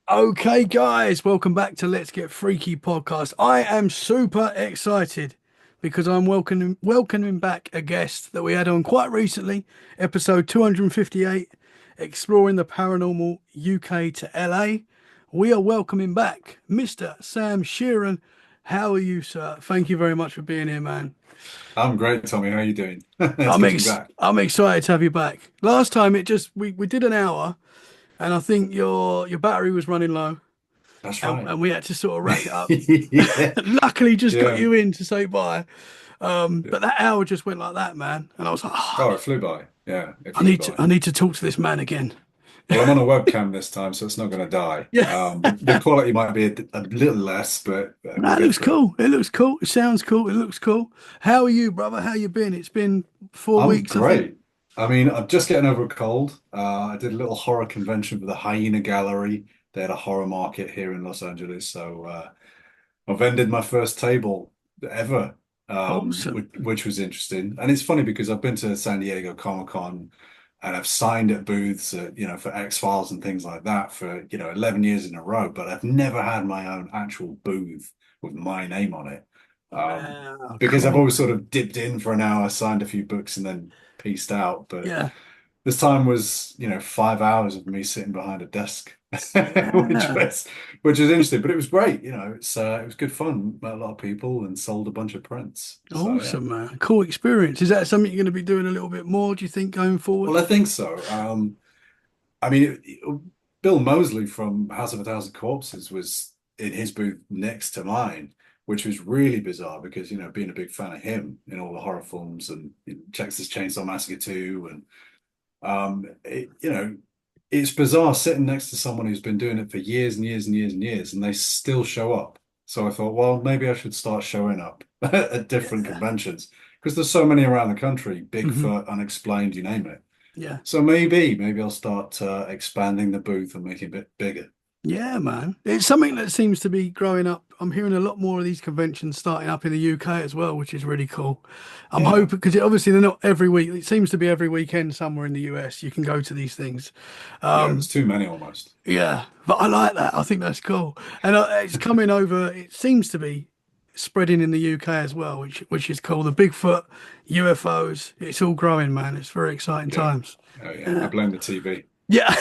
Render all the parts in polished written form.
Okay, guys, welcome back to Let's Get Freaky podcast. I am super excited because I'm welcoming back a guest that we had on quite recently, episode 258, exploring the paranormal UK to LA. We are welcoming back Mr. Sam Shearon. How are you, sir? Thank you very much for being here, man. I'm great, Tommy. How are you doing? It's good to be back. I'm excited to have you back. Last time it just we did an hour, and I think your battery was running low. That's and, right. and we had to sort of wrap it up. Yeah. Luckily, just got Yeah. you in to say bye. Yeah. But that hour just went like that, man. And I was like, oh, Oh, it flew by. Yeah, it I flew need to, by. I need to talk to this man again. Well, I'm on a webcam this time, so it's not going to die. Yeah, The quality might be a little less, but we'll that get looks through it. cool. It looks cool. It sounds cool. It looks cool. How are you, brother? How you been? It's been four I'm weeks, I think. great. I mean, I'm just getting over a cold. I did a little horror convention for the Hyena Gallery. They had a horror market here in Los Angeles, so I've ended my first table ever, Awesome. which was interesting. And it's funny because I've been to San Diego Comic-Con and I've signed at booths, for X-Files and things like that for, 11 years in a row, but I've never had my own actual booth with my name on it. Wow, Because I've cool, always sort man. of dipped in for an hour, signed a few books, and then pieced out. But Yeah, this time was, 5 hours of me sitting behind a desk, which yeah. was which was interesting, but it was great. It was good fun. Met a lot of people and sold a bunch of prints. So yeah. Awesome, man. Cool experience. Is that something you're going to be doing a little bit more, do you think, going forward? Well, I think so. I mean, Bill Moseley from House of a Thousand Corpses was in his booth next to mine, which was really bizarre because, being a big fan of him in all the horror films and Texas Chainsaw Massacre 2 and it's bizarre sitting next to someone who's been doing it for years and years and years and years, and they still show up. So I thought, well, maybe I should start showing up at different Yeah. conventions because there's so many around the country, Hmm. Bigfoot, unexplained, you name it. Yeah. So maybe I'll start expanding the booth and making it a bit bigger. Yeah, man. It's something that seems to be growing up. I'm hearing a lot more of these conventions starting up in the UK as well, which is really cool. I'm Yeah, hoping because obviously they're not every week. It seems to be every weekend somewhere in the US you can go to these things. yeah, Um, there's too many almost. yeah, but I like that. I think that's cool, and it's coming over. It seems to be spreading in the UK as well, which is cool. The Bigfoot, UFOs, it's all growing, man. It's very exciting Yeah, times. oh yeah, I Yeah. blame the TV. Yeah.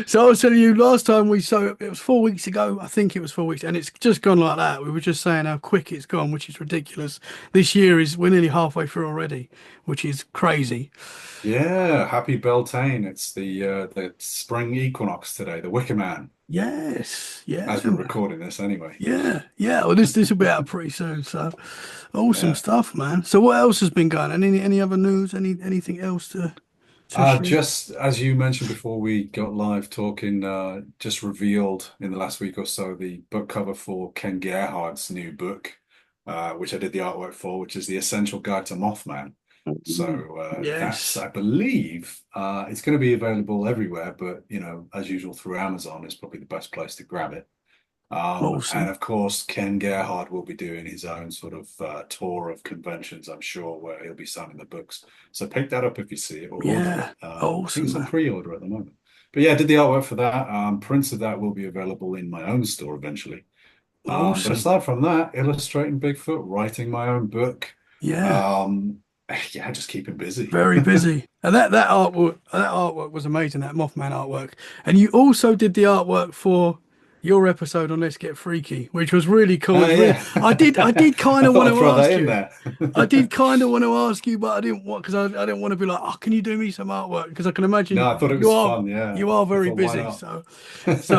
So I was telling you last time it was 4 weeks ago. I think it was 4 weeks, and it's just gone like that. We were just saying how quick it's gone, which is ridiculous. This year is we're nearly halfway through already, which is crazy. Yeah, happy Beltane. It's the spring equinox today, the Wicker Man, Yes, yeah, as we're man. recording this anyway. Yeah, yeah. Well, this will be out pretty soon. So awesome Yeah. stuff, man. So what else has been going on? Any other news? Anything else to share? Just as you mentioned before we got live talking, just revealed in the last week or so the book cover for Ken Gerhardt's new book, which I did the artwork for, which is The Essential Guide to Mothman. Mm. So that's, Yes. I believe, it's going to be available everywhere, but as usual through Amazon is probably the best place to grab it. And Awesome. of course, Ken Gerhard will be doing his own sort of tour of conventions, I'm sure, where he'll be signing the books. So pick that up if you see it or order it. Yeah. I think Awesome, it's on man. pre-order at the moment. But yeah, I did the artwork for that. Prints of that will be available in my own store eventually. But Awesome. aside from that, illustrating Bigfoot, writing my own book, Yeah. um, yeah, just keeping busy. Very busy. And that artwork was amazing, that Mothman artwork. And you also did the artwork for your episode on Let's Get Freaky, which was really cool. It's really Yeah, I did kind I of want thought I'd to throw that ask in you. there. I did kind of want to ask you, but I didn't want because I didn't want to be like, oh, can you do me some artwork? Because I can No, imagine I thought it you was are fun. Yeah, you are I very thought, why busy. not? So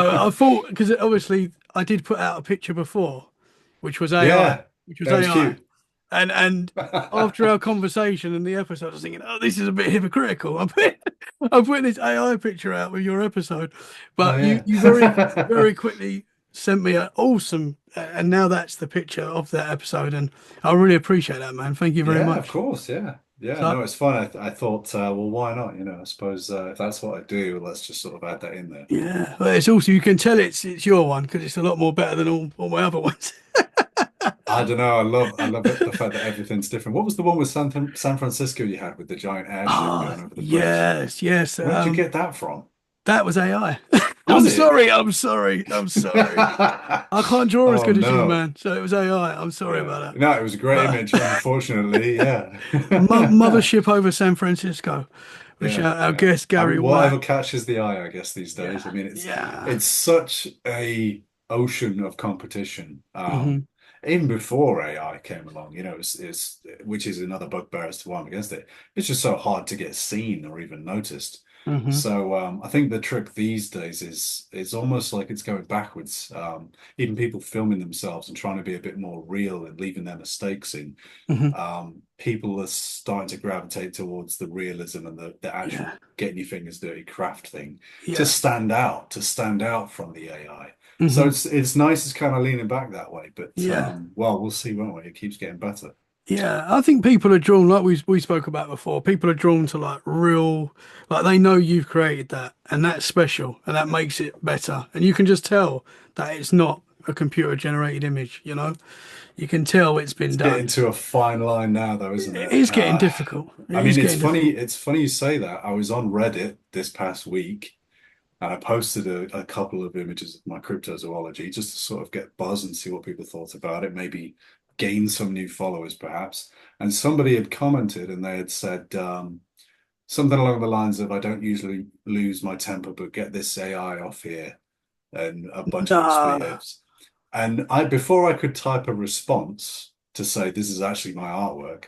I thought because obviously I did put out a picture before, which was AI, Yeah, which was that was AI. cute. And after our conversation and the episode, I was thinking, oh, this is a bit hypocritical. I put this AI picture out with your episode, Oh but you yeah. you very quickly sent me an awesome, and now that's the picture of that episode, and I really appreciate that, man. Thank you very Yeah, of much. course. Yeah. Yeah, So no, it's fun. I thought, well, why not? I suppose if that's what I do, let's just sort of add that in there. yeah, well, it's also you can tell it's your one because it's a lot more better than all my other ones. I don't know. I love it, the fact that everything's different. What was the one with San Francisco you had with the giant airship Ah, going over the bridge? yes, yes. Where'd you get that from? That was AI. Was it? I'm sorry, I'm sorry. I can't draw as Oh good as you, no. man. So it was AI. I'm sorry Yeah. about that. No, it was a great But image, unfortunately. Yeah. mothership over San Francisco, which Yeah, our yeah. guest Gary White. Whatever catches the eye, I guess, these days. I Yeah, mean, yeah. it's such a ocean of competition. Hmm. Even before AI came along, it's which is another bugbear as to why I'm against it. It's just so hard to get seen or even noticed. Hmm. So I think the trick these days is it's almost like it's going backwards. Even people filming themselves and trying to be a bit more real and leaving their mistakes in, Hmm. people are starting to gravitate towards the realism and the actual Yeah, getting your fingers dirty craft thing yeah. to stand out from the AI. So Hmm. it's nice, it's kind of leaning back that way, but Yeah. well, we'll see, won't we? It keeps getting better. Yeah, I think people are drawn, like we spoke about before. People are drawn to like real, like they know you've created that, and that's special, and that makes it better. And you can just tell that it's not a computer generated image. You can tell it's been It's done. getting to a fine line now, though, isn't It it? is getting difficult. It I is mean, it's getting funny. difficult. It's funny you say that. I was on Reddit this past week, and I posted a couple of images of my cryptozoology just to sort of get buzz and see what people thought about it, maybe gain some new followers, perhaps. And somebody had commented, and they had said something along the lines of, "I don't usually lose my temper, but get this AI off here," and a bunch of Nah. expletives. And before I could type a response to say this is actually my artwork,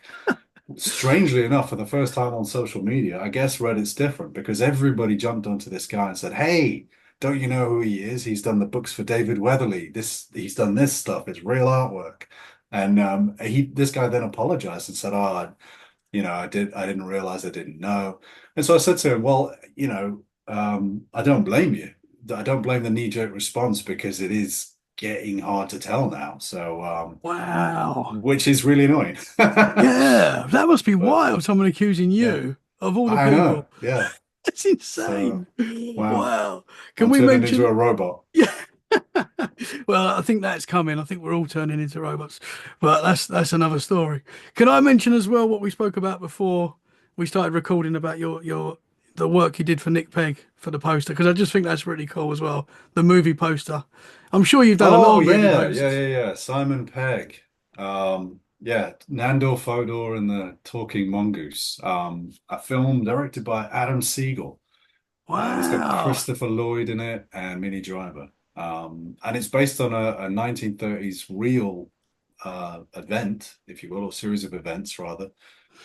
strangely enough, for the first time on social media, I guess Reddit's different because everybody jumped onto this guy and said, "Hey, don't you know who he is? He's done the books for David Weatherly. He's done this stuff. It's real artwork." And this guy then apologized and said, "Oh, I didn't realize I didn't know." And so I said to him, "Well, I don't blame you. I don't blame the knee-jerk response because it is getting hard to tell now. So, Wow. which is really annoying." Yeah, that must be But wild. Someone accusing yeah, you of all the I know. people. Yeah. That's So, insane. wow, Wow. Can I'm we turning into mention? a robot. Yeah. Well, I think that's coming. I think we're all turning into robots, but that's another story. Can I mention as well what we spoke about before we started recording about your the work you did for Nick Pegg for the poster? Because I just think that's really cool as well. The movie poster. I'm sure you've done a lot Oh of movie yeah, yeah, posters. yeah, yeah. Simon Pegg. Yeah, Nandor Fodor and the Talking Mongoose. A film directed by Adam Siegel. It's got Wow. Christopher Lloyd in it and Minnie Driver. And it's based on a 1930s real event, if you will, or series of events rather,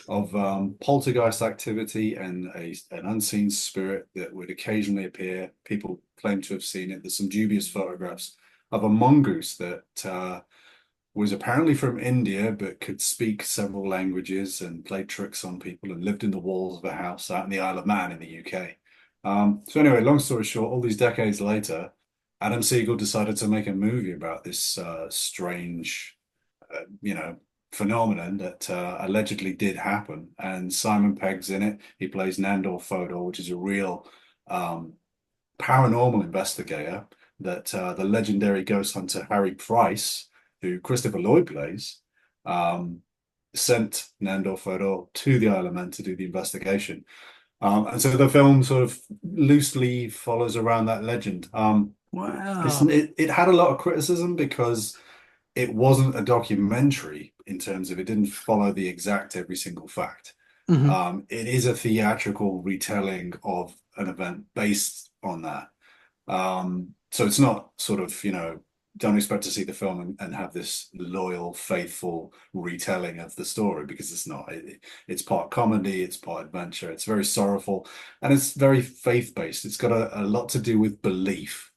of poltergeist activity and an unseen spirit that would occasionally appear. People claim to have seen it. There's some dubious photographs of a mongoose that was apparently from India but could speak several languages and played tricks on people and lived in the walls of a house out in the Isle of Man in the UK. So anyway, long story short, all these decades later, Adam Siegel decided to make a movie about this strange, you know, phenomenon that allegedly did happen. And Simon Pegg's in it. He plays Nandor Fodor, which is a real um, paranormal investigator that the legendary ghost hunter Harry Price, who Christopher Lloyd plays, um, sent Nandor Fodor to the Isle of Man to do the investigation. And so the film sort of loosely follows around that legend. Wow. It had a lot of criticism because it wasn't a documentary in terms of it didn't follow the exact every single fact. Hmm. It is a theatrical retelling of an event based on that. So it's not sort of, don't expect to see the film and have this loyal, faithful retelling of the story because it's not. It's part comedy, it's part adventure, it's very sorrowful, and it's very faith-based. It's got a lot to do with belief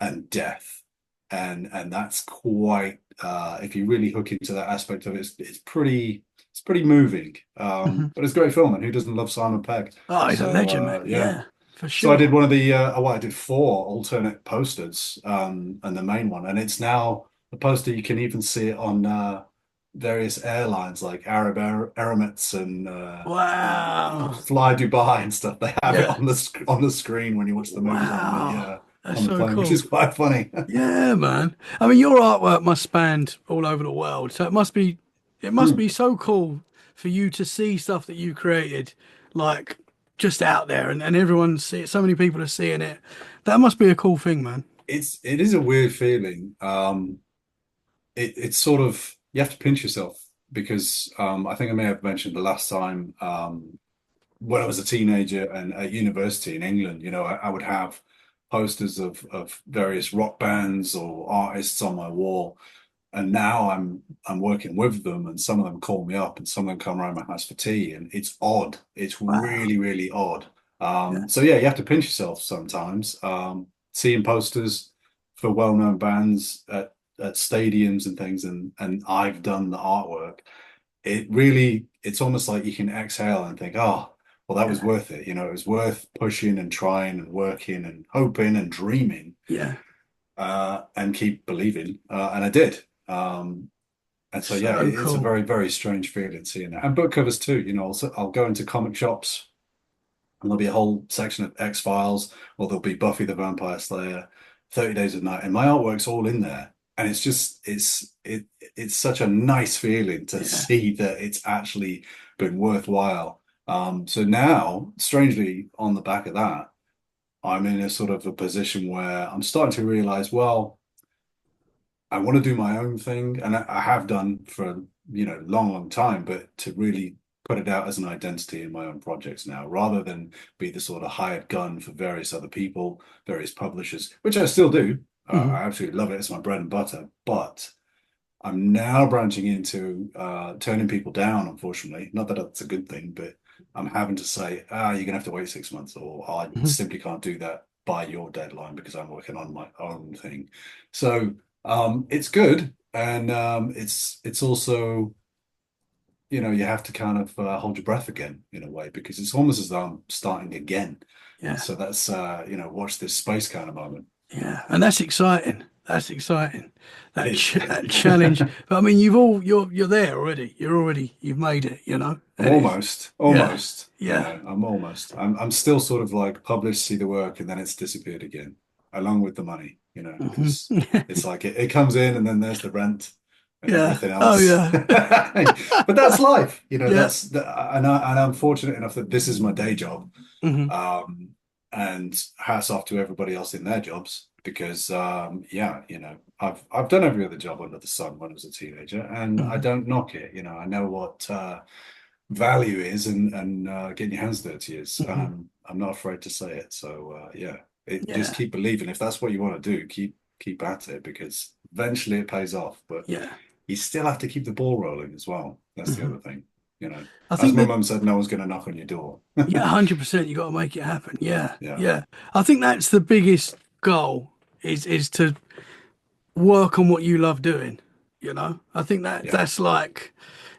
and death. And that's quite if you really hook into that aspect of it, it's pretty moving. Hmm. But it's a great film, and who doesn't love Simon Pegg? Oh, he's a So legend, man. yeah. Yeah, for So I did sure. one of the I did four alternate posters, and the main one, and it's now the poster. You can even see it on various airlines like Emirates and Wow. Fly Dubai and stuff. They have it Yeah. on the screen when you watch the movies Wow. That's on the so plane, which cool. is quite funny. Yeah, man. I mean, your artwork must span all over the world, so it must Hmm. be so cool for you to see stuff that you created, like just out there and everyone see it. So many people are seeing it. That must be a cool thing, man. It is a weird feeling. It's sort of you have to pinch yourself because I think I may have mentioned the last time when I was a teenager and at university in England, I would have posters of various rock bands or artists on my wall. And now I'm working with them, and some of them call me up, and some of them come around my house for tea, and it's odd. It's Wow. really, really odd. Yeah. So yeah, you have to pinch yourself sometimes. Seeing posters for well-known bands at stadiums and things, and I've done the artwork. It's almost like you can exhale and think, oh, well, that was Yeah. worth it. It was worth pushing and trying and working and hoping and dreaming, Yeah. and keep believing. And I did. And so, yeah, So it's a cool. very, very strange feeling seeing that. And book covers too. I'll go into comic shops and there'll be a whole section of X-Files, or there'll be Buffy the Vampire Slayer, 30 Days of Night, and my artwork's all in there. And it's such a nice feeling to Yeah. see that it's actually been worthwhile. So now, strangely, on the back of that, I'm in a sort of a position where I'm starting to realize, well, I want to do my own thing, and I have done for long, long time, but to really put it out as an identity in my own projects now, rather than be the sort of hired gun for various other people, various publishers, which I still do. Hmm. I absolutely love it. It's my bread and butter, but I'm now branching into turning people down, unfortunately. Not that that's a good thing, but I'm having to say, you're gonna have to wait 6 months, or I Hmm. simply can't do that by your deadline because I'm working on my own thing. So it's good, and it's also, you have to kind of hold your breath again in a way because it's almost as though I'm starting again. And Yeah. so that's watch this space kind of moment. Yeah. And that's exciting. That's exciting. It is. That challenge. But I mean, you're there already. You've made it, I'm and it's, yeah. almost, Yeah. I'm almost. I'm still sort of like publish, see the work, and then it's disappeared again, along with the money, Hmm. because it's like it comes in and then there's the rent and Yeah. everything Oh, else. yeah. But that's life, Yeah. and I'm fortunate enough that this is my day job. Hmm. Um, and hats off to everybody else in their jobs because yeah, I've done every other job under the sun when I was a teenager, and I Hmm. don't knock it. I know what value is, and getting your hands dirty is, and Hmm. I'm not afraid to say it. So yeah, just Yeah. keep believing. If that's what you want to do, keep at it because eventually it pays off. But Yeah. you still have to keep the ball rolling as well. That's the Hmm. other thing. I As think my that, mum said, no one's going to knock on your door. yeah, 100%, you got to make it happen. Yeah. Yeah, Yeah. I think that's the biggest goal is to work on what you love doing. I think yeah, that's like,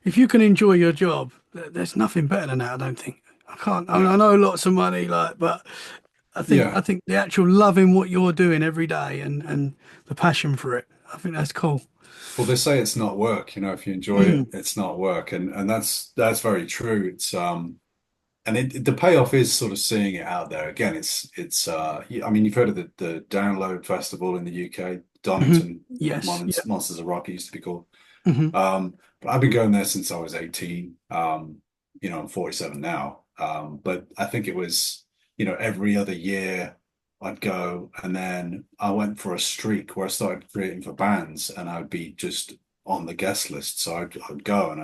if you can enjoy your job, there's nothing better than that. I don't think. I can't. I mean, yeah, I know lots of money, but I yeah. think the actual loving what you're doing every day and the passion for it. I think that's cool. Well, they say it's not work. If you enjoy it, Mm. it's not work, and that's very true. It's and the payoff is sort of seeing it out there again. I mean, you've heard of the Download Festival in the UK, Mhm. Donington Yes. Yeah. Monsters of Rock it used to be called. Hmm. But I've been going there since I was 18. I'm 47 now. But I think it was, every other year I'd go, and then I went for a streak where I started creating for bands, and I'd be just on the guest list. So I'd go and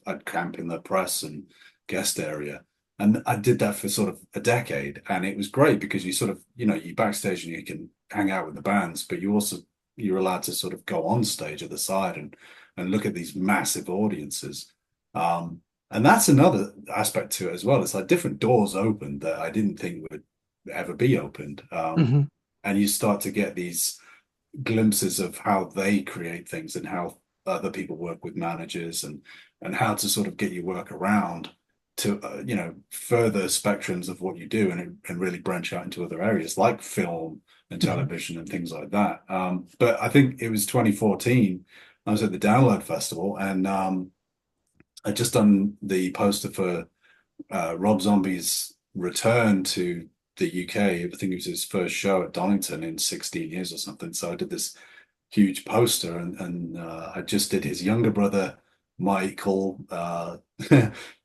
I'd camp in the press and guest area. And I did that for sort of a decade, and it was great because you sort of, you backstage and you can hang out with the bands, but you're allowed to sort of go on stage at the side and look at these massive audiences. Um, and that's another aspect to it as well. It's like different doors opened that I didn't think would ever be opened. Hmm. And you start to get these glimpses of how they create things and how other people work with managers and how to sort of get your work around to further spectrums of what you do and really branch out into other areas like film and Hmm. television and things like that. But I think it was 2014. I was at the Download Festival, and I'd just done the poster for Rob Zombie's return to the UK. I think it was his first show at Donington in 16 years or something. So I did this huge poster, and I just did his younger brother, Michael,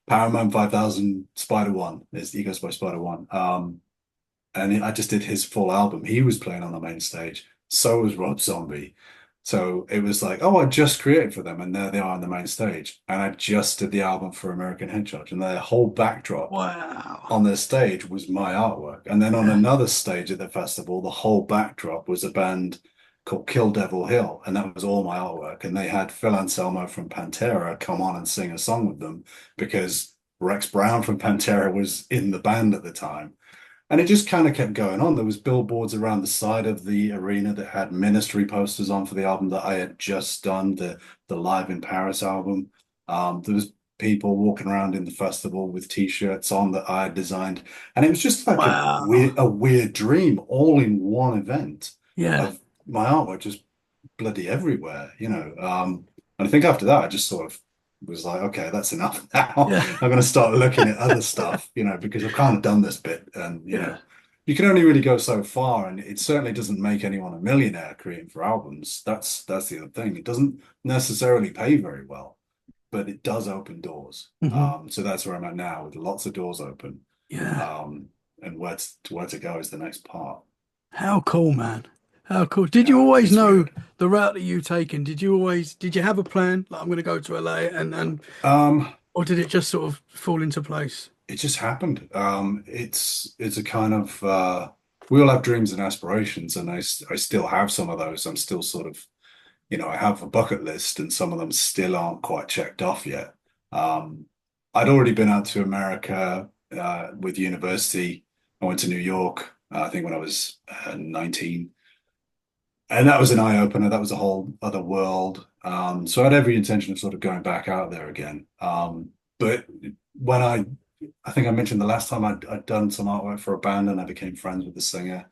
Power Man 5000, Spider One is he goes by Spider One. And I just did his full album. He was playing on the main stage. So was Rob Zombie. So it was like, oh, I just created for them, and there they are on the main stage. And I just did the album for American Head Charge, and their whole backdrop Wow. on their stage was my artwork. And then on Yeah. another stage at the festival, the whole backdrop was a band called Kill Devil Hill, and that was all my artwork. And they had Phil Anselmo from Pantera come on and sing a song with them because Rex Brown from Pantera was in the band at the time. And it just kind of kept going on. There was billboards around the side of the arena that had Ministry posters on for the album that I had just done, the Live in Paris album. There was people walking around in the festival with t-shirts on that I had designed. And it was just like Wow. a weird dream all in one event Yeah. of my artwork just bloody everywhere, you know. And I think after that I just sort of was like, okay, that's enough now. Yeah. I'm going to start looking at other stuff, you know, because I've kind of done this bit, and you know, Yeah. you can only really go so far, and it certainly doesn't make anyone a millionaire creating for albums. That's the other thing. It doesn't necessarily pay very well, but it does open doors. Hmm. So that's where I'm at now, with lots of doors open. Yeah. Um, and where to go is the next part. How cool, man. How cool. Did you Yeah, always it's know weird. the route that you've taken? Did you have a plan? Like, I'm going to go to LA Um, or did it just sort of fall into place? it just happened. It's a kind of we all have dreams and aspirations, and I still have some of those. I'm still sort of, you know, I have a bucket list, and some of them still aren't quite checked off yet. Um, I'd already been out to America with university. I went to New York, I think when I was 19, and that was an eye opener. That was a whole other world. So I had every intention of sort of going back out there again. But when I think I mentioned the last time I'd done some artwork for a band, and I became friends with the singer,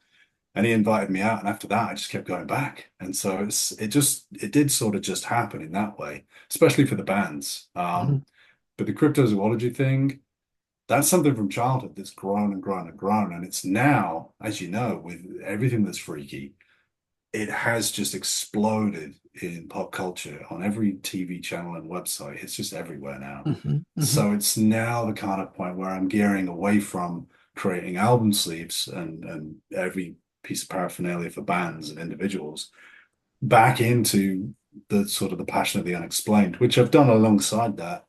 and he invited me out. And after that, I just kept going back. And so it did sort of just happen in that way, especially for the bands. Mhm. But the cryptozoology thing, that's something from childhood that's grown and grown and grown. And it's now, as you know, with everything that's freaky, it has just exploded in pop culture on every TV channel and website. It's just everywhere now. Hmm. Hmm. So it's now the kind of point where I'm gearing away from creating album sleeves and every piece of paraphernalia for bands and individuals back into the sort of the passion of the unexplained, which I've done alongside that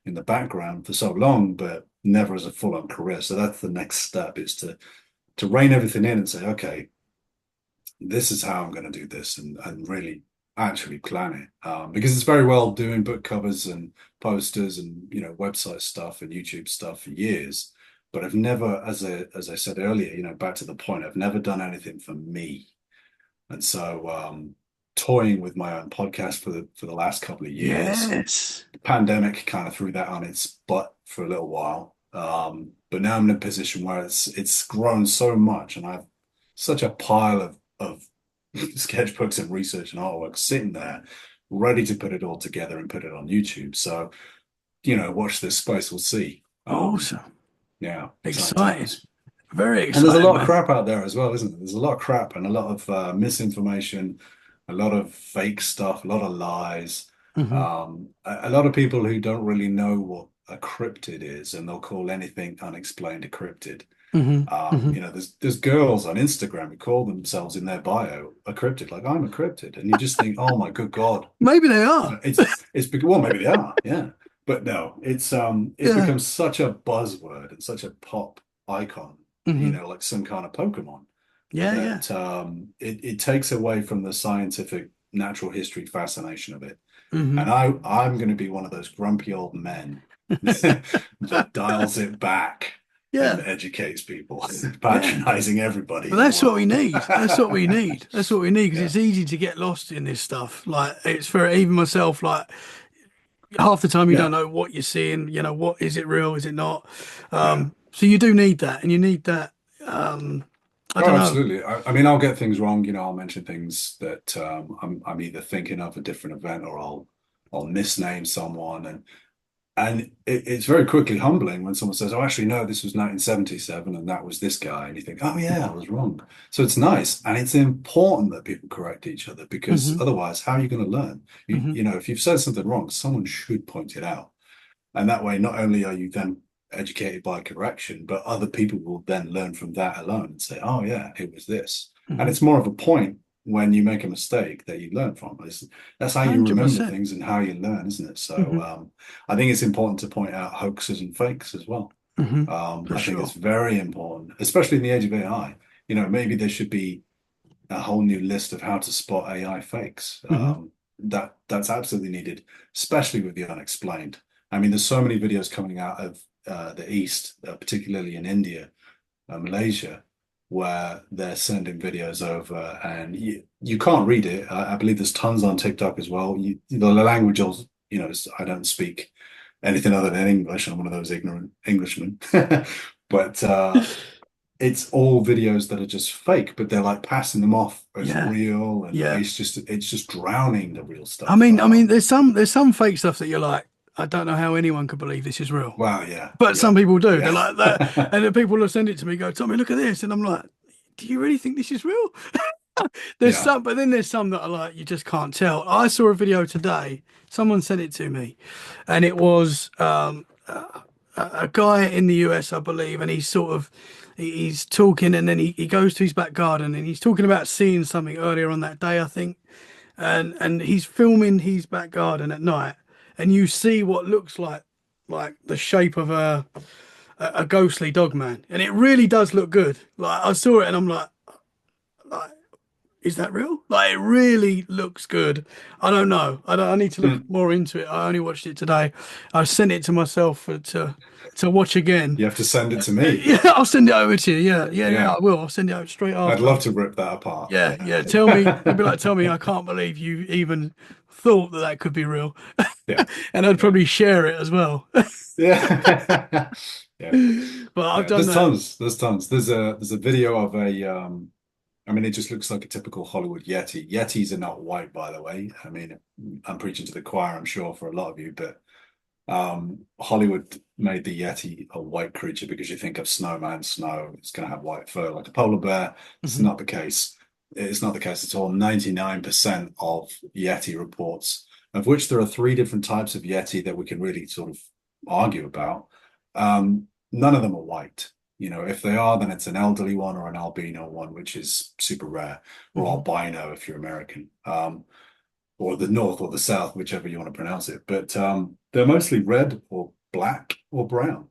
in the background for so long, but never as a full-on career. So that's the next step, is to rein everything in and say, okay, this is how I'm going to do this, and really actually plan it. Because it's very well doing book covers and posters and, you know, website stuff and YouTube stuff for years, but I've never, as I said earlier, you know, back to the point, I've never done anything for me. And so toying with my own podcast for the last couple of years, Yes. the pandemic kind of threw that on its butt for a little while. But now I'm in a position where it's grown so much, and I've such a pile of sketchbooks and research and artwork sitting there, ready to put it all together and put it on YouTube. So, you know, watch this space, we'll see. Awesome. Yeah, exciting Exciting. times. Very And there's a exciting, lot of man. crap out there as well, isn't there? There's a lot of crap and a lot of misinformation, a lot of fake stuff, a lot of lies. Hmm. A lot of people who don't really know what a cryptid is, and they'll call anything unexplained a cryptid. Hmm. Hmm. You know, there's girls on Instagram who call themselves in their bio a cryptid, like I'm a cryptid, and you just think, oh my good God, Maybe they are. it's because, well, maybe they are, yeah, but no, it's Yeah. become such a buzzword and such a pop icon, you Hmm. know, like some kind of Pokemon, Yeah, yeah. that it takes away from the scientific natural history fascination of it. Hmm. And I'm going to be one of those grumpy old men that dials it back and Yeah. educates people, Yeah. patronizing everybody But in the that's what we world. need. That's what we need. That's what we need because Yeah, it's easy to get lost in this stuff. Like it's for even myself, like half the time you don't yeah, know what you're seeing, what is it real, is it not? yeah. So you do need that and you need that um I Oh, don't know. absolutely. I mean, I'll get things wrong. You know, I'll mention things that I'm either thinking of a different event, or I'll misname someone, and it's very quickly humbling when someone says, "Oh, actually, no, this was 1977, and that was this guy," and you think, "Oh, yeah, I was wrong." So it's nice, and it's important that people correct each other, because Hmm. otherwise, how are you going to learn? Hmm. You know, if you've said something wrong, someone should point it out. And that way, not only are you then educated by correction, but other people will then learn from that alone and say, oh, yeah, it was this. And Hmm. it's more of a point when you make a mistake that you learn from. That's how you remember 100%. things and how you learn, isn't it? So Hmm. I think it's important to point out hoaxes and fakes as well. Hmm. For I think it's sure. very important, especially in the age of AI. Maybe there should be a whole new list of how to spot AI fakes. Hmm. That's absolutely needed, especially with the unexplained. I mean, there's so many videos coming out of the East, particularly in India, Malaysia, where they're sending videos over, and you can't read it. I believe there's tons on TikTok as well. The language, I don't speak anything other than English. I'm one of those ignorant Englishmen, but it's all videos that are just fake, but they're like passing them off as Yeah. real, and Yeah. it's just drowning the real I stuff. mean, I mean, there's some fake stuff that you're like, I don't know how anyone could believe this is real. Wow, yeah, But yeah, some people do. They're yeah, like that, and then people will send it to me, go, Tommy, look at this, and I'm like, do you really think this is real? There's yeah. some, but then there's some that are like you just can't tell. I saw a video today. Someone sent it to me, and it was a guy in the US, I believe, and he's talking, and then he goes to his back garden, and he's talking about seeing something earlier on that day, I think, and he's filming his back garden at night, and you see what looks like the shape of a ghostly dog man, and it really does look good. Like I saw it, and I'm like, is that real? Like it really looks good. I don't know. I need to look Hmm. more into it. I only watched it today. I sent it to myself to watch again. You have to send it to me. Yeah, I'll send it over to you. Yeah, yeah, yeah. Yeah, I will. I'll send it over straight I'd after. love to rip that apart. Yeah, yeah. Tell me. You'd be like, tell me. I can't believe you even thought that that could be real. Yeah, And I'd yeah, probably share it as well. yeah, yeah, But I've yeah. done There's that. tons. There's tons. There's a video of a I mean, it just looks like a typical Hollywood Yeti. Yetis are not white, by the way. I mean, I'm preaching to the choir, I'm sure, for a lot of you, but Hollywood made the Yeti a white creature because you think of snowman, snow, it's going to have white fur like a polar bear. It's Hmm. not the case. It's not the case at all. 99% of Yeti reports, of which there are three different types of Yeti that we can really sort of argue about. None of them are white. If they are, then it's an elderly one or an albino one, which is super rare, or Hmm. albino if you're American. Or the north or the south, whichever you want to pronounce it. But they're mostly red or black or brown.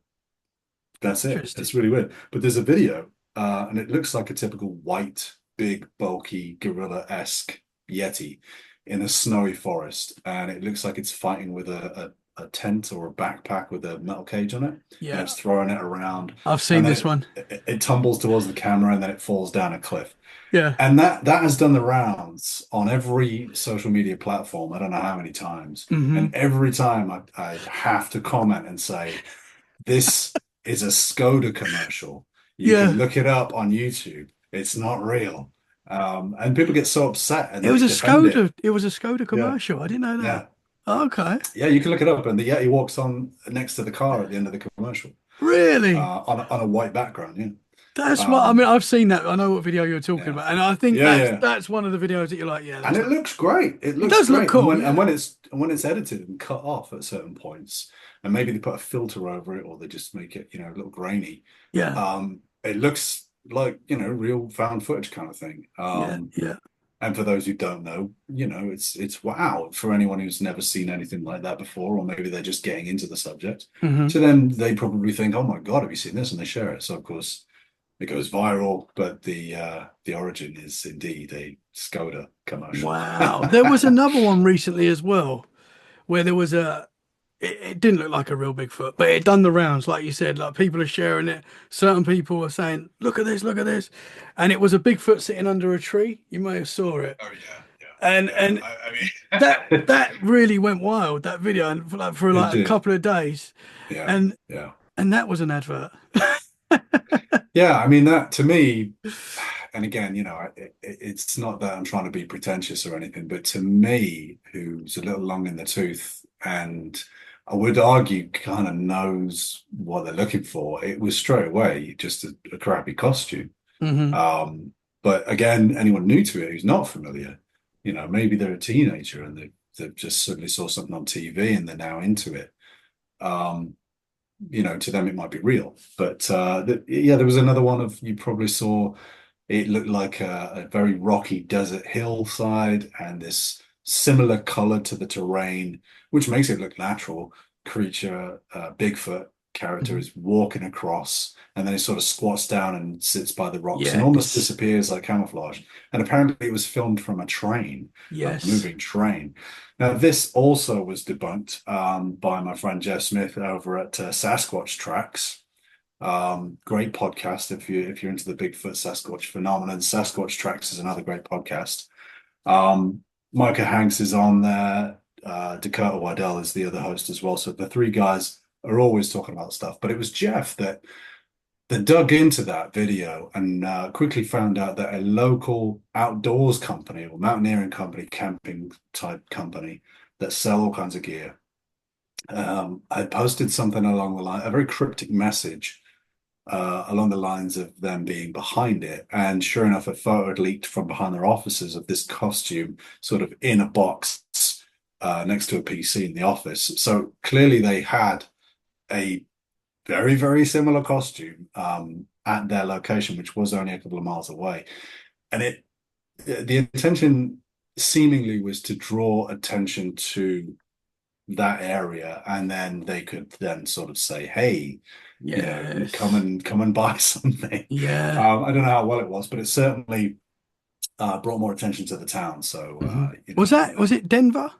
That's it. Interesting. It's really weird. But there's a video, and it looks like a typical white, big, bulky, gorilla-esque Yeti in a snowy forest, and it looks like it's fighting with a tent or a backpack with a metal cage on it, and Yeah, it's throwing it around, I've and seen then this one. it tumbles towards the camera, and then it falls down a cliff. Yeah. And that has done the rounds on every social media platform. I don't know how many times. Hmm. And every time I have to comment and say, this is a Skoda commercial. You can Yeah. look it up on YouTube. It's not real. And people get so upset and It they was a defend it. Skoda. It was a Skoda Yeah, commercial. I didn't know that. yeah. Okay. Yeah, you can look it up. And the Yeti walks on next to the car at the end of the commercial Really? on a white background. Yeah. That's what I mean. Um, I've seen that. I know what video you're talking yeah. about, and I think Yeah, that's yeah. that's one of the videos that you're like, yeah, And that's it not. looks great. It It looks does look great. And cool. when and Yeah. when it's edited and cut off at certain points, and maybe they put a filter over it or they just make it, a little grainy, Yeah. it looks like, real found footage kind of thing. Yeah. Yeah. And for those who don't know, it's wow for anyone who's never seen anything like that before, or maybe they're just getting into the subject. Hmm. So then they probably think, "Oh my God, have you seen this?" And they share it. So of course it goes viral, but the origin is indeed a Skoda commercial. Wow. There was another one recently as well, where there was it didn't look like a real Bigfoot, but it done the rounds, like you said. Like people are sharing it. Certain people were saying, look at this," and it was a Bigfoot sitting under a tree. You may have saw it, Oh yeah, yeah, and yeah. I that mean, really went wild. That video, and for it a did. couple of days, Yeah, and yeah, that was an advert. yeah. I mean, that to me, and again, it's not that I'm trying to be pretentious or anything, but to me, who's a little long in the tooth, and I would argue kind of knows what they're looking for, it was straight away just a crappy costume. Hmm. Um, but again, anyone new to it who's not familiar, maybe they're a teenager and they've just suddenly saw something on TV and they're now into it. To them it might be real. But yeah, there was another one of you probably saw. It looked like a very rocky desert hillside and this similar color to the terrain, which makes it look natural. Creature, Bigfoot character Mhm. is walking across and then it sort of squats down and sits by the rocks and almost Yes. disappears like camouflage. And apparently it was filmed from a train, a Yes. moving train. Now, this also was debunked by my friend Jeff Smith over at Sasquatch Tracks. Great podcast if you're into the Bigfoot Sasquatch phenomenon. Sasquatch Tracks is another great podcast. Micah Hanks is on there. Dakota Waddell is the other host as well. So the three guys are always talking about stuff. But it was Jeff that dug into that video and quickly found out that a local outdoors company or mountaineering company, camping type company that sell all kinds of gear, had posted something along the line, a very cryptic message along the lines of them being behind it. And sure enough, a photo had leaked from behind their offices of this costume sort of in a box next to a PC in the office. So clearly they had a very, very similar costume at their location, which was only a couple of miles away. And the intention seemingly was to draw attention to that area, and then they could then sort of say, "Hey, Yes. come and buy something." Yeah. I don't know how well it was, but it certainly brought more attention to the town. So Was it Denver?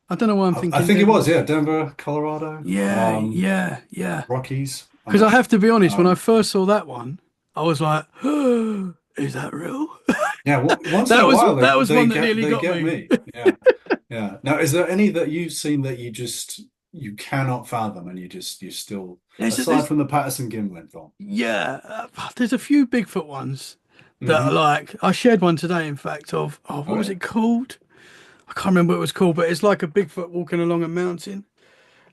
I don't know why I'm I thinking think it was, Denver. yeah, Denver, Colorado, Yeah, yeah, yeah. Rockies. I'm Because not I sure. have to be honest, when I Um, first saw that one, I was like, "Is that real?" yeah, once in a while That was one that nearly they got get me. me. Yeah, yeah. Now, is there any that you've seen that you cannot fathom, and you still, aside There's from the Patterson Gimlin film? yeah, there's a few Bigfoot ones that are Hmm. like I shared one today, in fact, of Oh what was yeah. it called? I can't remember what it was called, but it's like a Bigfoot walking along a mountain,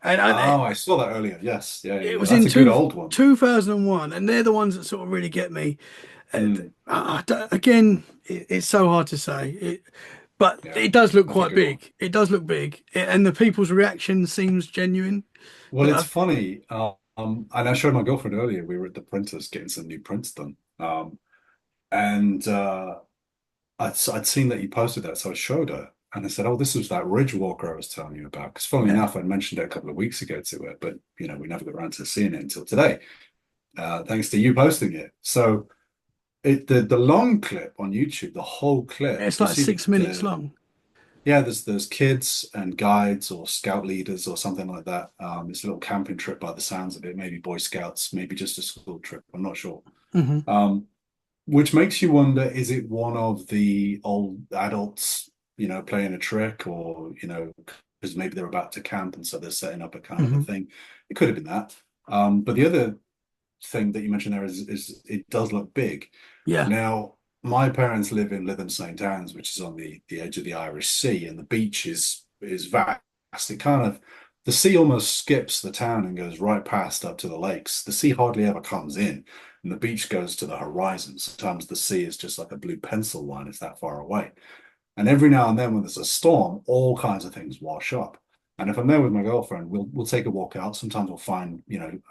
and Oh, I saw that earlier. Yes, yeah, yeah, it yeah. was That's in a good old one. 2001, and they're the ones that sort of really get me. Mm, Again, it's so hard to say. But yeah, it does look that's a quite good one. big. It does look big, and the people's reaction seems genuine. Well, But it's funny. And I showed my girlfriend earlier. We were at the printers getting some new prints done. And I'd seen that you posted that, so I showed her, and I said, "Oh, this was that ridge walker I was telling you about." Because, funnily yeah, enough, I'd mentioned it a couple of weeks ago to her, but we never got around to seeing it until today, thanks to you posting it. So, the long clip on YouTube, the whole clip, it's you like see 6 minutes long. yeah, there's kids and guides or scout leaders or something like that. It's a little camping trip by the sounds of it, maybe Boy Scouts, maybe just a school trip. I'm not sure. Hmm. Um, which makes you wonder, is it one of the old adults, playing a trick or, because maybe they're about to camp and so they're setting up a kind of a Hmm. thing. It could have been that. But the other thing that you mentioned there is it does look big. Yeah, Now, my parents live in Lytham St. Anne's, which is on the edge of the Irish Sea, and the beach is vast. It kind of the sea almost skips the town and goes right past up to the lakes. The sea hardly ever comes in, and the beach goes to the horizon. Sometimes the sea is just like a blue pencil line, it's that far away. And every now and then when there's a storm, all kinds of things wash up. And if I'm there with my girlfriend, we'll take a walk out. Sometimes we'll find,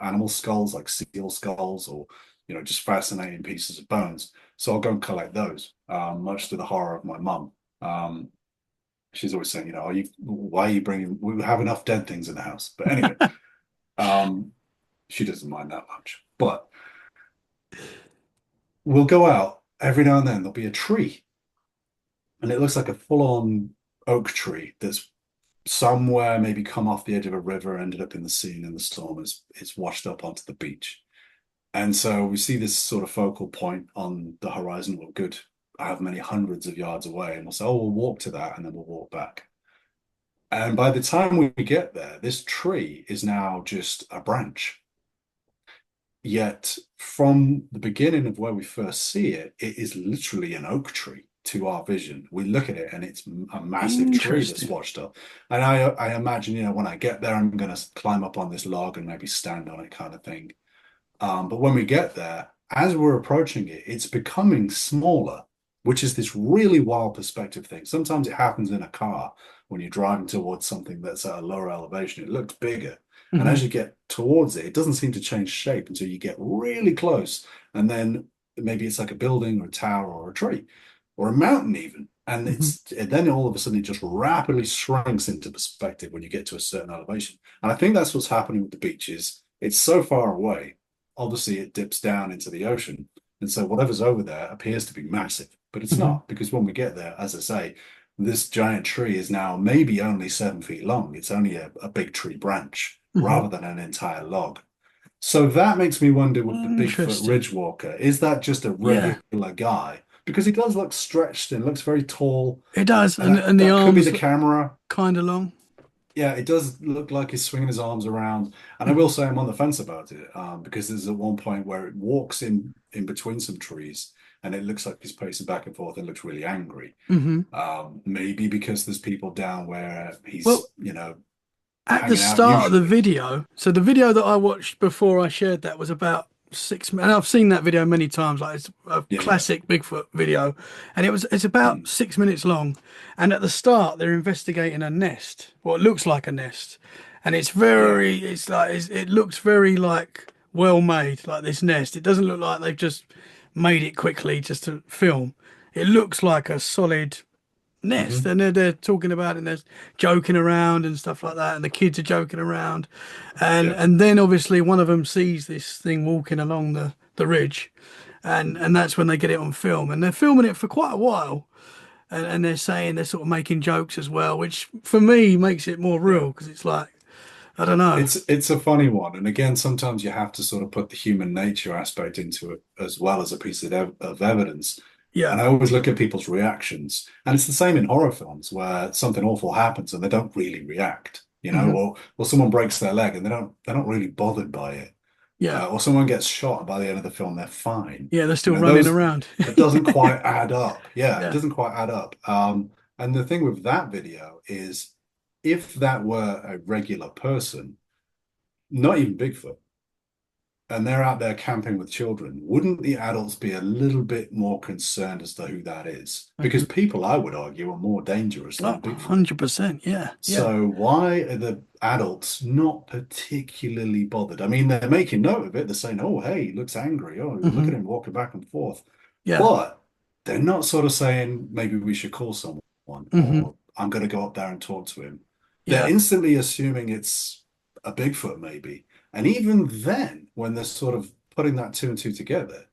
animal skulls like seal skulls or, just fascinating pieces of bones. So I'll go and collect those, much to the horror of my mum. Um, she's always saying, why are you bringing, we have enough dead things in the house. But anyway, um, she doesn't mind that much. But we'll go out every now and then, there'll be a tree, and it looks like a full-on oak tree that's somewhere maybe come off the edge of a river, ended up in the sea, and in the storm it's washed up onto the beach. And so we see this sort of focal point on the horizon, or good, how many hundreds of yards away, and we'll say, oh, we'll walk to that, and then we'll walk back. And by the time we get there, this tree is now just a branch. Yet from the beginning of where we first see it, it is literally an oak tree to our vision. We look at it and it's a massive tree that's interesting. washed up. And I imagine, when I get there, I'm going to climb up on this log and maybe stand on it kind of thing. But when we get there, as we're approaching it, it's becoming smaller, which is this really wild perspective thing. Sometimes it happens in a car when you're driving towards something that's at a lower elevation. It looks bigger. And Hmm. as you get towards it, it doesn't seem to change shape until you get really close. And then maybe it's like a building or a tower or a tree or a mountain even. Hmm. And then all of a sudden it just rapidly shrinks into perspective when you get to a certain elevation. And I think that's what's happening with the beaches. It's so far away. Obviously, it dips down into the ocean. And so whatever's over there appears to be massive, but it's Hmm. not, because when we get there, as I say, this giant tree is now maybe only 7 feet long. It's only a big tree branch Hmm. rather than an entire log. So that makes me wonder with the Bigfoot Interesting. Ridge Walker, is that just a Yeah, regular guy? Because he does look stretched and looks very tall. it does, And and the that could be the arms camera. kind of long. Yeah, it does look like he's swinging his arms around. And I will Hmm. say I'm on the fence about it, because there's at one point where it walks in between some trees and it looks like he's pacing back and forth and looks really angry. Hmm. Maybe because there's people down where Well, he's, at the hanging out start of the usually. video, so the video that I watched before I shared that was about 6 minutes, and I've seen that video many times. Like it's a Yeah, yeah. classic Bigfoot video, and it's about Mm, 6 minutes long. And at the start, they're investigating a nest, what looks like a nest, and yeah. it looks very like well made, like this nest. It doesn't look like they've just made it quickly just to film. It looks like a solid nest, Hmm. and they're talking about it and they're joking around and stuff like that, and the kids are joking around, and Yeah. and then obviously one of them sees this thing walking along the ridge, and that's when they get it on film, and they're filming it for quite a while, and they're saying they're sort of making jokes as well, which for me makes it more Yeah. real because it's like, I don't know. It's a funny one. And again, sometimes you have to sort of put the human nature aspect into it as well as a piece of evidence. Yeah. And I always look at people's reactions. And it's the same in horror films where something awful happens and they don't really react, Hmm. or someone breaks their leg and they're not really bothered by it. Yeah. Or someone gets shot and by the end of the film they're fine. Yeah, they're You still know, running those around. It doesn't quite add up. Yeah, it Yeah. doesn't quite add up. And the thing with that video is if that were a regular person, not even Bigfoot, and they're out there camping with children, wouldn't the adults be a little bit more concerned as to who that is? Because Hmm. people, I would argue, are more dangerous Oh, than Bigfoot. 100%. Yeah. Yeah. So why are the adults not particularly bothered? I mean, they're making note of it. They're saying, "Oh, hey, he looks angry. Oh, look Hmm. at him walking back and forth." Yeah. But they're not sort of saying, "Maybe we should call someone," Hmm. or "I'm going to go up there and talk to him." They're Yeah. instantly assuming it's a Bigfoot, maybe. And even then, when they're sort of putting that two and two together,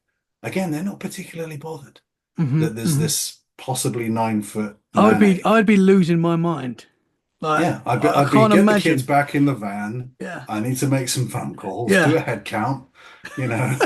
again, they're not particularly bothered Hmm. that there's Hmm. this possibly 9 foot I'd man be ape. I'd be losing my mind. Like Yeah, I I'd be can't get the kids imagine. back in the van. Yeah, I need to make some phone calls, do yeah, a head count. You know,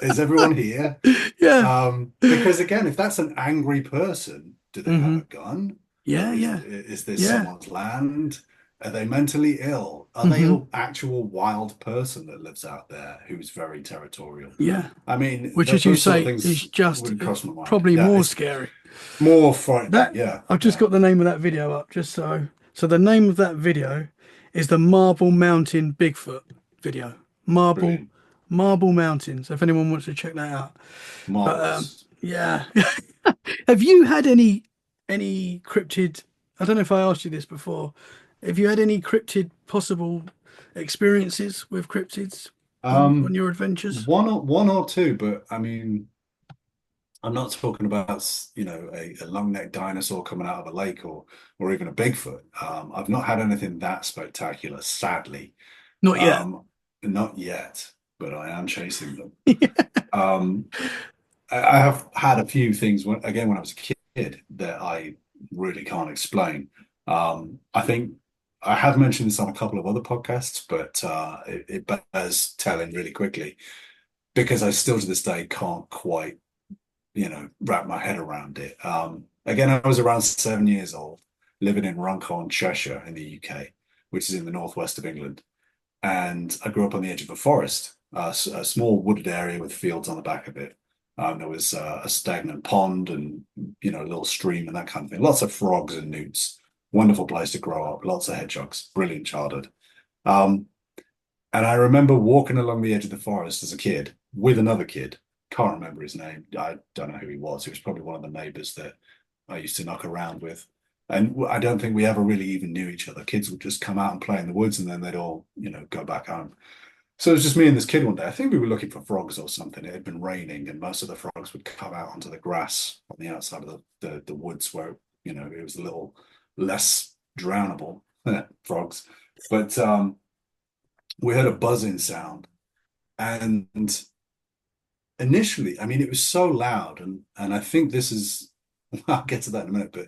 is everyone here? yeah. Because again, if that's an angry person, do they have Hmm. a gun? Yeah, yeah, Is this yeah. someone's land? Are they mentally ill? Are they Hmm. an actual wild person that lives out there who's very territorial? Yeah. I mean, Which, as you those sort of say, things is just wouldn't cross my mind. probably Yeah, more it's scary. more frightening. That Yeah, I've just yeah, got the name of that video up, just so the name of that video is the Marble Mountain Bigfoot video. Marble brilliant, Marble Mountains. If anyone wants to check that out. But marvelous. yeah. Have you had any cryptid? I don't know if I asked you this before. Have you had any cryptid possible experiences with cryptids on Um, your adventures? one or two, but I mean, I'm not talking about, a long-necked dinosaur coming out of a lake or even a Bigfoot. I've not had anything that spectacular, sadly. Not yet. Um, Not yet, but I am chasing them. Um, I have had a few things when I was a kid that I really can't explain. I think I have mentioned this on a couple of other podcasts, but it bears telling really quickly because I still to this day can't quite wrap my head around it. Again, I was around 7 years old, living in Runcorn, Cheshire, in the UK, which is in the northwest of England. And I grew up on the edge of a forest, a small wooded area with fields on the back of it. There was a stagnant pond and a little stream and that kind of thing. Lots of frogs and newts. Wonderful place to grow up. Lots of hedgehogs. Brilliant childhood. Um, and I remember walking along the edge of the forest as a kid with another kid. Can't remember his name. I don't know who he was. He was probably one of the neighbors that I used to knock around with. And I don't think we ever really even knew each other. Kids would just come out and play in the woods, and then they'd all, go back home. So it was just me and this kid one day. I think we were looking for frogs or something. It had been raining, and most of the frogs would come out onto the grass on the outside of the woods where, it was a little less drownable frogs. But we heard a buzzing sound. And initially, I mean, it was so loud, and I think this is, I'll get to that in a minute, but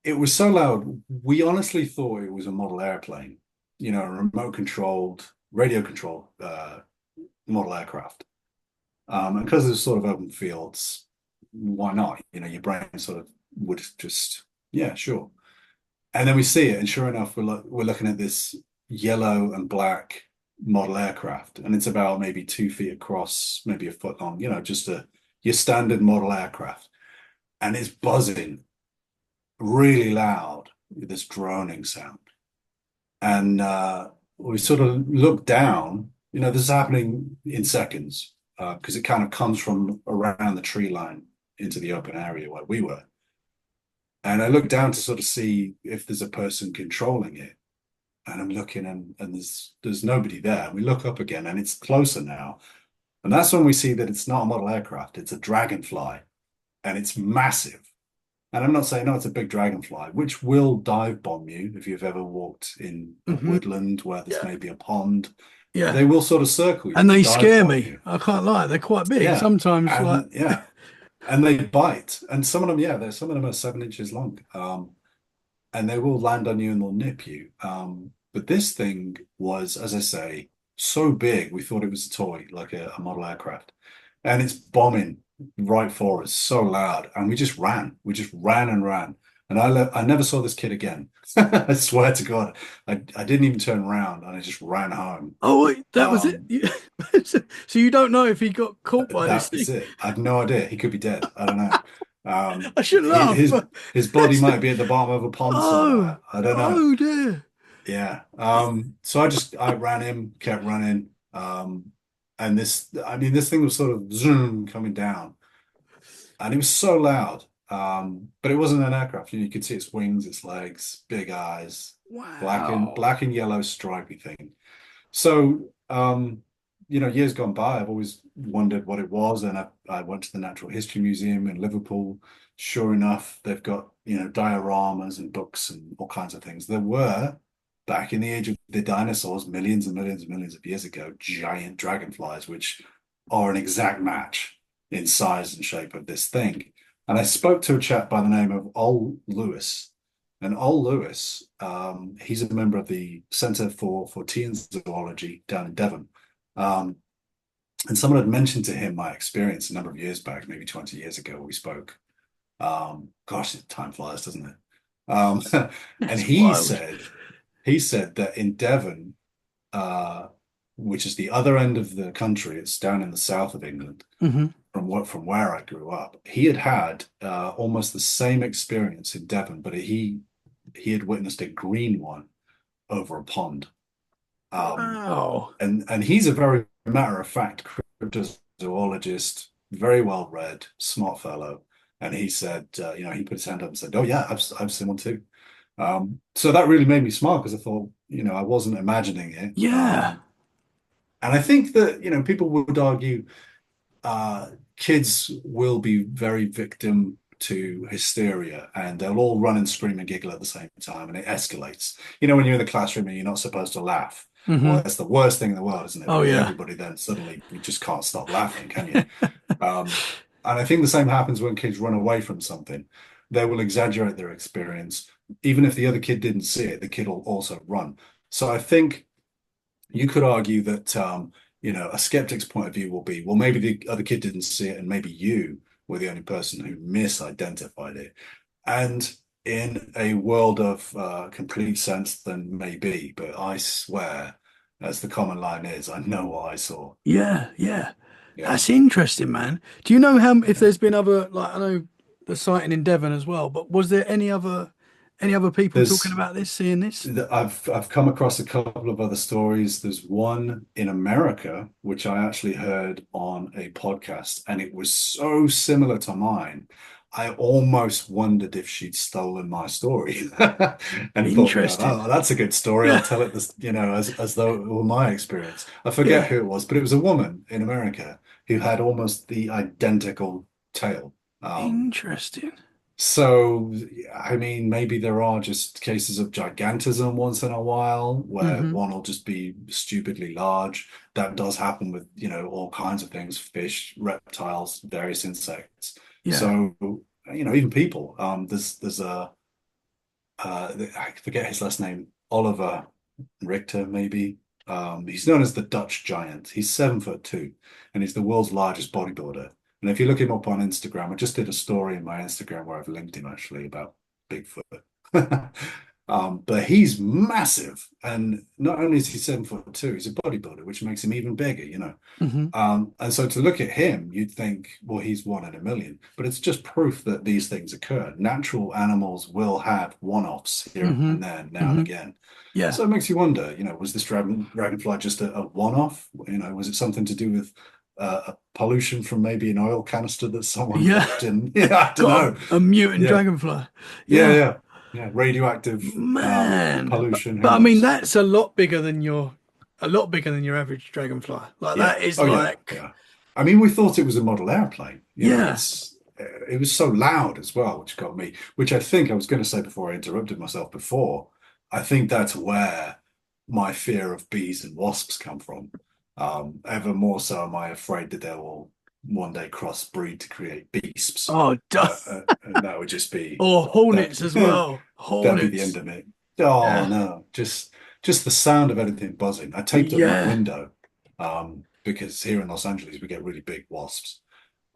it was so loud, we honestly thought it was a model airplane, a remote controlled, radio controlled model aircraft. And because there's sort of open fields, why not? Your brain sort of would just, yeah, sure. And then we see it, and sure enough, we're looking at this yellow and black model aircraft, and it's about maybe 2 feet across, maybe a foot long, just your standard model aircraft, and it's buzzing really loud with this droning sound. And we sort of look down, this is happening in seconds because it kind of comes from around the tree line into the open area where we were. And I look down to sort of see if there's a person controlling it. And I'm looking and there's nobody there. And we look up again and it's closer now. And that's when we see that it's not a model aircraft, it's a dragonfly. And it's massive. And I'm not saying, no, it's a big dragonfly, which will dive bomb you if you've ever walked in a Hmm. woodland where there's Yeah. maybe a pond. Yeah. They will sort of circle you And and they dive scare bomb me. you. I can't lie. They're quite big. Yeah. Sometimes, like, And yeah. And they bite. And some of them, yeah, some of them are 7 inches long. And they will land on you and they'll nip you. But this thing was, as I say, so big, we thought it was a toy, like a model aircraft. And it's bombing right for us, so loud. And we just ran. We just ran and ran. And I never saw this kid again. I swear to God. I didn't even turn around and I just ran home. oh, wait, that was it. Um, So you don't know if he got caught by this that's thing. it. I have no idea. He could be dead. I don't know. I shouldn't laugh, His but his body that's might be at the bottom of a pond oh, somewhere. I don't know. oh dear. Yeah. So I ran him, kept running. And I mean, this thing was sort of zoom coming down, and it was so loud. But it wasn't an aircraft. You could see its wings, its legs, big eyes, Wow. black and yellow stripy thing. So, years gone by, I've always wondered what it was, and I went to the Natural History Museum in Liverpool. Sure enough, they've got, dioramas and books and all kinds of things. There were, back in the age of the dinosaurs, millions and millions and millions of years ago, giant dragonflies, which are an exact match in size and shape of this thing. And I spoke to a chap by the name of Ol Lewis. And Ol Lewis, he's a member of the Centre for Teeming Zoology down in Devon. Um, and someone had mentioned to him my experience a number of years back, maybe 20 years ago, we spoke. Gosh, time flies, doesn't it? Um, and That's wild. he said that in Devon, uh, which is the other end of the country, it's down in the south of England, Hmm. from where I grew up. He had had almost the same experience in Devon, but he had witnessed a green one over a pond. Um, Wow. and he's a very matter of fact cryptozoologist, very well read, smart fellow. And he said, he put his hand up and said, "Oh yeah, I've seen one too." So that really made me smile because I thought, I wasn't imagining it. Yeah. And I think that, people would argue kids will be very victim to hysteria and they'll all run and scream and giggle at the same time and it escalates. When you're in the classroom and you're not supposed to laugh. Well, Hmm. that's the worst thing in the world, isn't it? Oh Because yeah. everybody then suddenly you just can't stop laughing, can you? And I think the same happens when kids run away from something. They will exaggerate their experience. Even if the other kid didn't see it, the kid will also run. So I think you could argue that a skeptic's point of view will be, well, maybe the other kid didn't see it, and maybe you were the only person who misidentified it. And in a world of complete sense, then maybe, but I swear, as the common line is, I know what I saw. Yeah. Yeah. Yeah, That's interesting, man. Do you know how if yeah. there's been other like I know the sighting in Devon as well, but was there any other people talking There's about this, seeing this? I've come across a couple of other stories. There's one in America which I actually heard on a podcast, and it was so similar to mine. I almost wondered if she'd stolen my story and thought, Interesting. oh, that's a good story. I'll Yeah. tell it this, as though it were my experience. I forget Yeah. who it was, but it was a woman in America who had almost the identical tale. Um, Interesting. so, I mean, maybe there are just cases of gigantism once in a while where Hmm. one will just be stupidly large. That does happen with, all kinds of things, fish, reptiles, various insects. Yeah. So, even people. There's I forget his last name, Oliver Richter, maybe. He's known as the Dutch Giant. He's 7'2", and he's the world's largest bodybuilder. And if you look him up on Instagram, I just did a story in my Instagram where I've linked him actually about Bigfoot. But he's massive, and not only is he 7'2", he's a bodybuilder, which makes him even bigger. Hmm. And so to look at him, you'd think, well, he's one in a million, but it's just proof that these things occur. Natural animals will have one-offs here Hmm. and there, now and Hmm. again. Yeah. So it makes you wonder, was this dragonfly just a one-off? Was it something to do with a pollution from maybe an oil canister that someone Yeah. left in? Yeah, I don't Got know. a mutant Yeah, dragonfly. yeah, Yeah. yeah, yeah. Radioactive Man. pollution. But Who I mean, knows? that's a lot bigger than your average dragonfly. Like Yeah. that is Oh, yeah. like, Yeah. I mean, we thought it was a model airplane. yeah. It was so loud as well, which got me, which I think I was going to say before I interrupted myself before. I think that's where my fear of bees and wasps come from. Ever more so am I afraid that they will one day crossbreed to create beasts. Oh, And that would just be, or that'd hornets as be, well. that'd be the end Hornets. of it. Oh Yeah. no, just the sound of anything buzzing. I taped up my Yeah. window because here in Los Angeles we get really big wasps.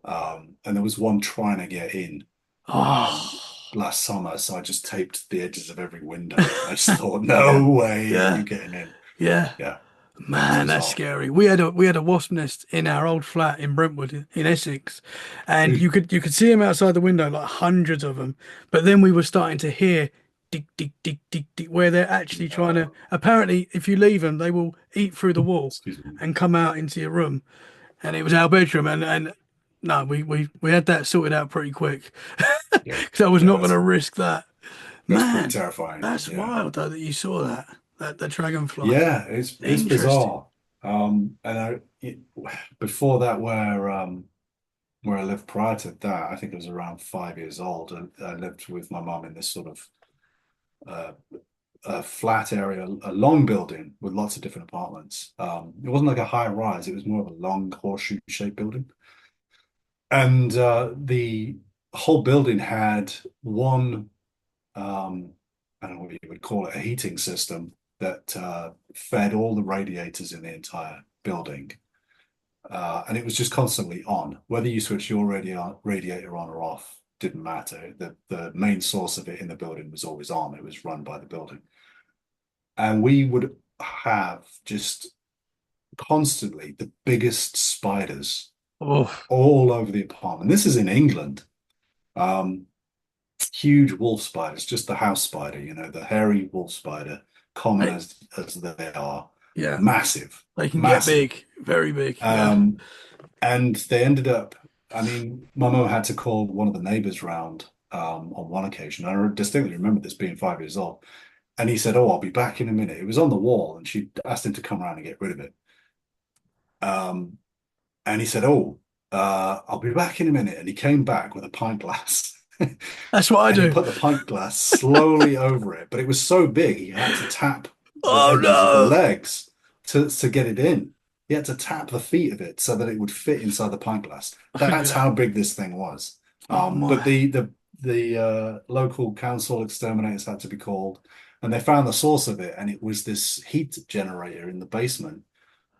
And there was one trying to get in um, Oh. last summer, so I just taped the edges of every window. I just thought, no Yeah. way are Yeah. you getting in. Yeah. Yeah, it was Man, that's bizarre. scary. We had a wasp nest in our old flat in Brentwood in Essex, and you could see them outside the window, like hundreds of them. But then we were starting to hear tick tick tick tick tick, where they're actually trying to. No, Apparently, if you leave them, they will eat through the wall excuse me. and come out into your room. And it was our bedroom, and no, we had that sorted out pretty quick Yeah, because I was yeah, not going to risk that. that's pretty Man, terrifying. that's Yeah. wild though that you saw that the dragonfly. Yeah, it's Interesting. bizarre. And before that, where I lived prior to that, I think I was around 5 years old, and I lived with my mum in this sort of uh, a flat area, a long building with lots of different apartments. It wasn't like a high rise; it was more of a long horseshoe-shaped building, and the whole building had one I don't know what you would call it, a heating system that fed all the radiators in the entire building. And it was just constantly on. Whether you switch your radiator on or off didn't matter. The main source of it in the building was always on. It was run by the building. And we would have just constantly the biggest spiders Oh, all over the apartment. This is in England. Um, Huge wolf spiders, just the house spider, the hairy wolf spider, common they, as they are, yeah, massive, they can get massive. big, very big. Yeah. Um, and they ended up, I mean, my mum had to call one of the neighbors round on one occasion. I distinctly remember this being 5 years old. And he said, "Oh, I'll be back in a minute." It was on the wall, and she asked him to come around and get rid of it. Um, and he said, "Oh, I'll be back in a minute." And he came back with a pint glass. That's what I And he do. put the pint glass slowly over it, but it was so big he had to tap the Oh edges of the no. legs to get it in. He had to tap the feet of it so that it would fit inside the pint glass. I couldn't do That's that. how big this thing was. Oh But my. the local council exterminators had to be called, and they found the source of it, and it was this heat generator in the basement.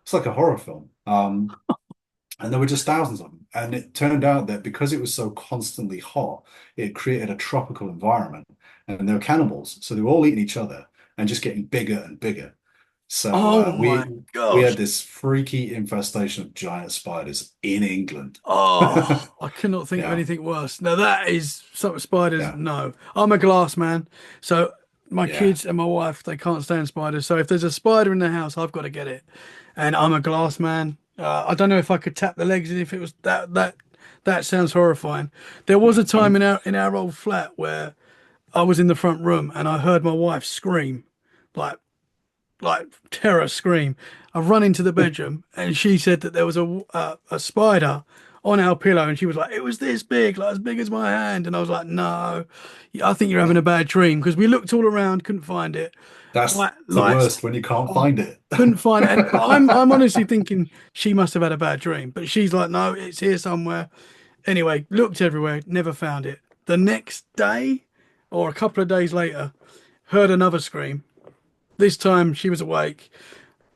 It's like a horror film. And there were just thousands of them. And it turned out that because it was so constantly hot, it created a tropical environment. And they were cannibals. So they were all eating each other and just getting bigger and bigger. So Oh my we had gosh. this freaky infestation of giant spiders in England. Oh, I cannot think of Yeah, anything worse. Now that is some spiders. yeah, No, I'm a glass man, so my yeah, kids and my wife they can't stand spiders. So if there's a spider in the house, I've got to get it. And I'm a glass man. I don't know if I could tap the legs if it was That sounds horrifying. There was Yeah. a time in our old flat where I was in the front room and I heard my wife scream, like like terror scream. I've run into the bedroom and she said that there was a spider on our pillow, and she was like, it was this big, like as big as my hand. And I was like, no, I think you're having a bad dream, because we looked all around, couldn't find it. That's the Lights, worst when you can't oh, find it. couldn't find it. And I'm honestly thinking she must have had a bad dream, but she's like, no, it's here somewhere. Anyway, looked everywhere, never found it. The next day, or a couple of days later, heard another scream. This time she was awake.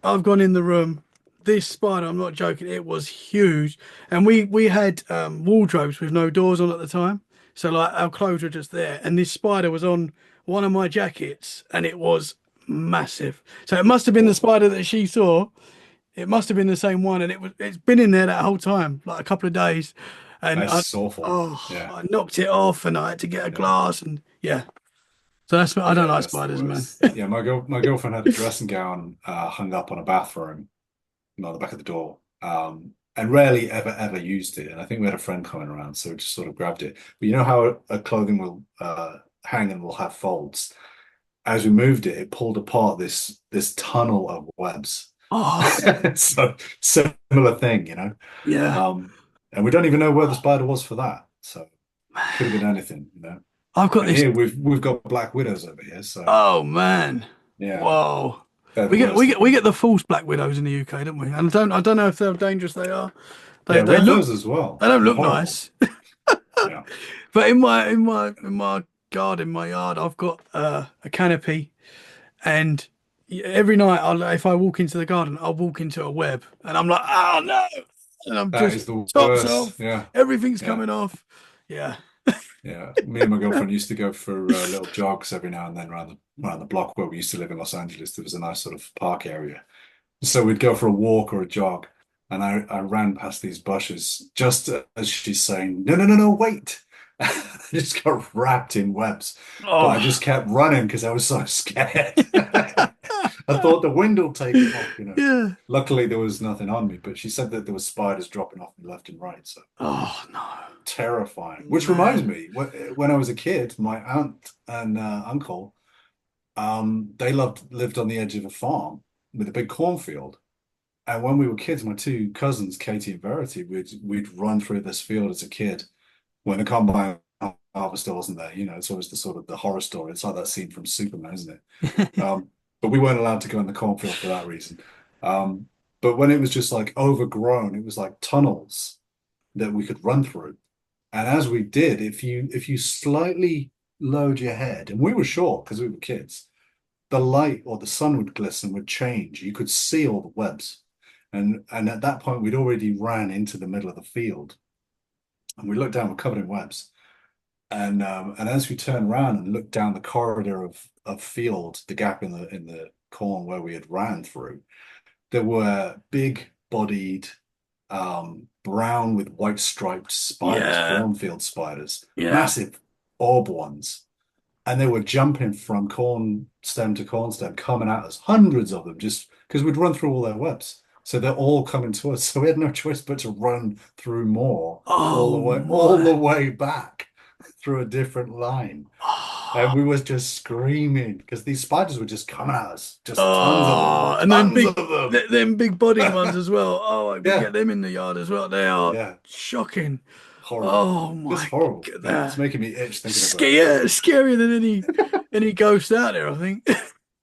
I've gone in the room. This spider, I'm not joking, it was huge. And we had wardrobes with no doors on at the time. So like our clothes were just there. And this spider was on one of my jackets and it was massive. So it must have been the Awful. spider that she saw. It must have been the same one, and it's been in there that whole time, like a couple of days. And That's awful. Yeah. I knocked it off and I had to get a Yeah. glass, and yeah. So that's I don't Yeah, like that's the spiders, man. worst. Yeah, my girlfriend had a dressing gown hung up on a bathroom, on the back of the door, and rarely ever used it. And I think we had a friend coming around, so we just sort of grabbed it. But you know how a clothing will hang and will have folds. As we moved it, it pulled apart this tunnel of webs. Oh, So similar thing, yeah. and we don't even know where the spider was for that. So could have been anything. I've got And this. here we've got black widows over here, so Oh man. yeah, Whoa. they're the We worst get of them. the false black widows in the UK, don't we? And I don't know if how dangerous they are. Yeah, we They have look those as well. they don't They're look horrible. nice. Yeah. But in my garden, my yard, I've got a canopy, and every night if I walk into the garden, I'll walk into a web, and I'm like, oh no, and I'm That just is the tops worst. off, Yeah. everything's Yeah. coming off. Yeah. Yeah. Me and my girlfriend used to go for little jogs every now and then around the block where we used to live in Los Angeles. There was a nice sort of park area. So we'd go for a walk or a jog, and I ran past these bushes just as she's saying, no, no, no, no, wait. I just got wrapped in webs, but I Oh. just kept running because I was so scared. I thought the wind will take them off. Yeah. Luckily, there was nothing on me, but she said that there was spiders dropping off me left and right. So Oh no, terrifying. Which reminds man. me, when I was a kid, my aunt and uncle, they lived on the edge of a farm with a big cornfield. And when we were kids, my two cousins, Katie and Verity, we'd run through this field as a kid when the combine harvester wasn't there. It's always the sort of the horror story. It's like that scene from Superman, isn't it? But we weren't allowed to go in the cornfield for that reason. Um, but when it was just like overgrown, it was like tunnels that we could run through. And as we did, if you slightly lowered your head, and we were short because we were kids, the light or the sun would glisten, would change. You could see all the webs. And at that point, we'd already ran into the middle of the field. And we looked down, we're covered in webs. And as we turned around and looked down the corridor of field, the gap in the corn where we had ran through, there were big bodied brown with white striped spiders, Yeah. cornfield spiders, Yeah. massive orb ones. And they were jumping from corn stem to corn stem, coming at us, hundreds of them, just because we'd run through all their webs. So they're all coming to us. So we had no choice but to run through more Oh all the my. way back through a different line. And Oh. we was just screaming because these spiders were just coming at us, just Oh, and then tons of them. them big bodied ones as well. Oh, we Yeah, get them in the yard as well. They are yeah, shocking. horrible, Oh just my horrible. Yeah, it's God. making me itch thinking about it. Scary, scarier than any ghost out there, I think.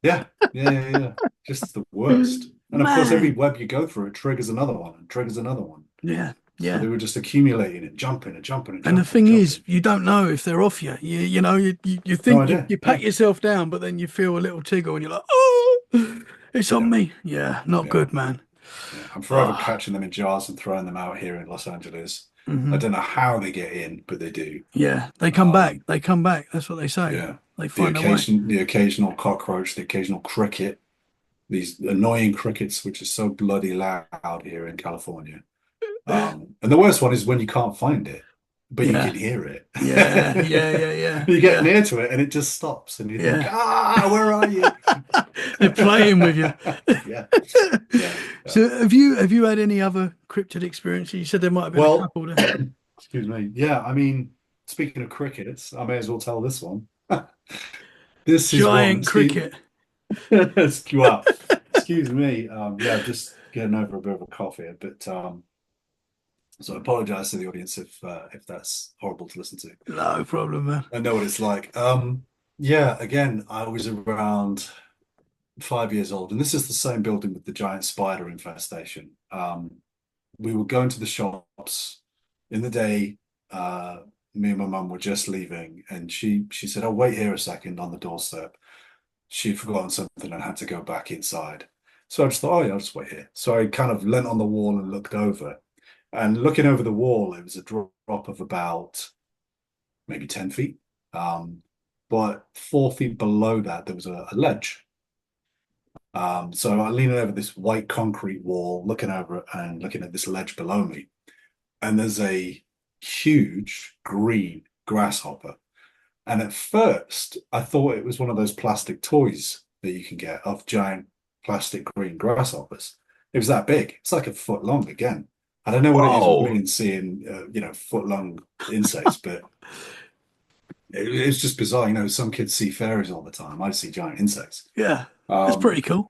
Yeah, yeah, yeah, yeah. Just the worst. And of course, every Man. web you go through, it triggers another one and triggers another one. Yeah, So yeah. they were just accumulating and jumping and jumping and And the jumping and thing is, jumping. you don't know if they're off you. You know, you No think idea. you pat Yeah, yourself down, but then you feel a little tickle and you're like, oh, it's on yeah, me. Yeah, not yeah, good, man. yeah. I'm forever Oh, catching them in jars and throwing them out here in Los Angeles. I hmm. don't know how they get in, but they do. Yeah, they come back. Um, They come back. That's what they say. yeah. They The find a way. occasional cockroach, the occasional cricket, these annoying crickets, which is so bloody loud here in California. And the worst one is when you can't find it, but you Yeah, can hear it. yeah, yeah, yeah, yeah, You get yeah, near to it and it just stops, and you think, yeah. where are you? They're playing with you. Yeah, yeah, yeah. So have you had any other cryptid experiences? You said there might have been a Well, couple there. Excuse me. Yeah, I mean, speaking of crickets, I may as well tell this one. This is one. Giant cricket. Well, excuse me. Yeah, just getting over a bit of a cough here, but so I apologize to the audience if that's horrible to listen to. No problem, man. I know what it's like. Yeah, again, I was around 5 years old, and this is the same building with the giant spider infestation. We were going to the shops in the day. Uh, Me and my mum were just leaving, and she said, "Oh, wait here a second on the doorstep." She'd forgotten something and had to go back inside. So I just thought, oh yeah, I'll just wait here. So I kind of leant on the wall and looked over. And looking over the wall, it was a drop of about maybe 10 feet. But 4 feet below that, there was a ledge. So I'm leaning over this white concrete wall, looking over it and looking at this ledge below me. And there's a huge green grasshopper. And at first, I thought it was one of those plastic toys that you can get of giant plastic green grasshoppers. It was that big. It's like a foot long again. I don't know what it is with me Whoa. and seeing, foot long insects, but it's just bizarre. Some kids see fairies all the time. I see giant insects. Yeah, that's Um, pretty cool.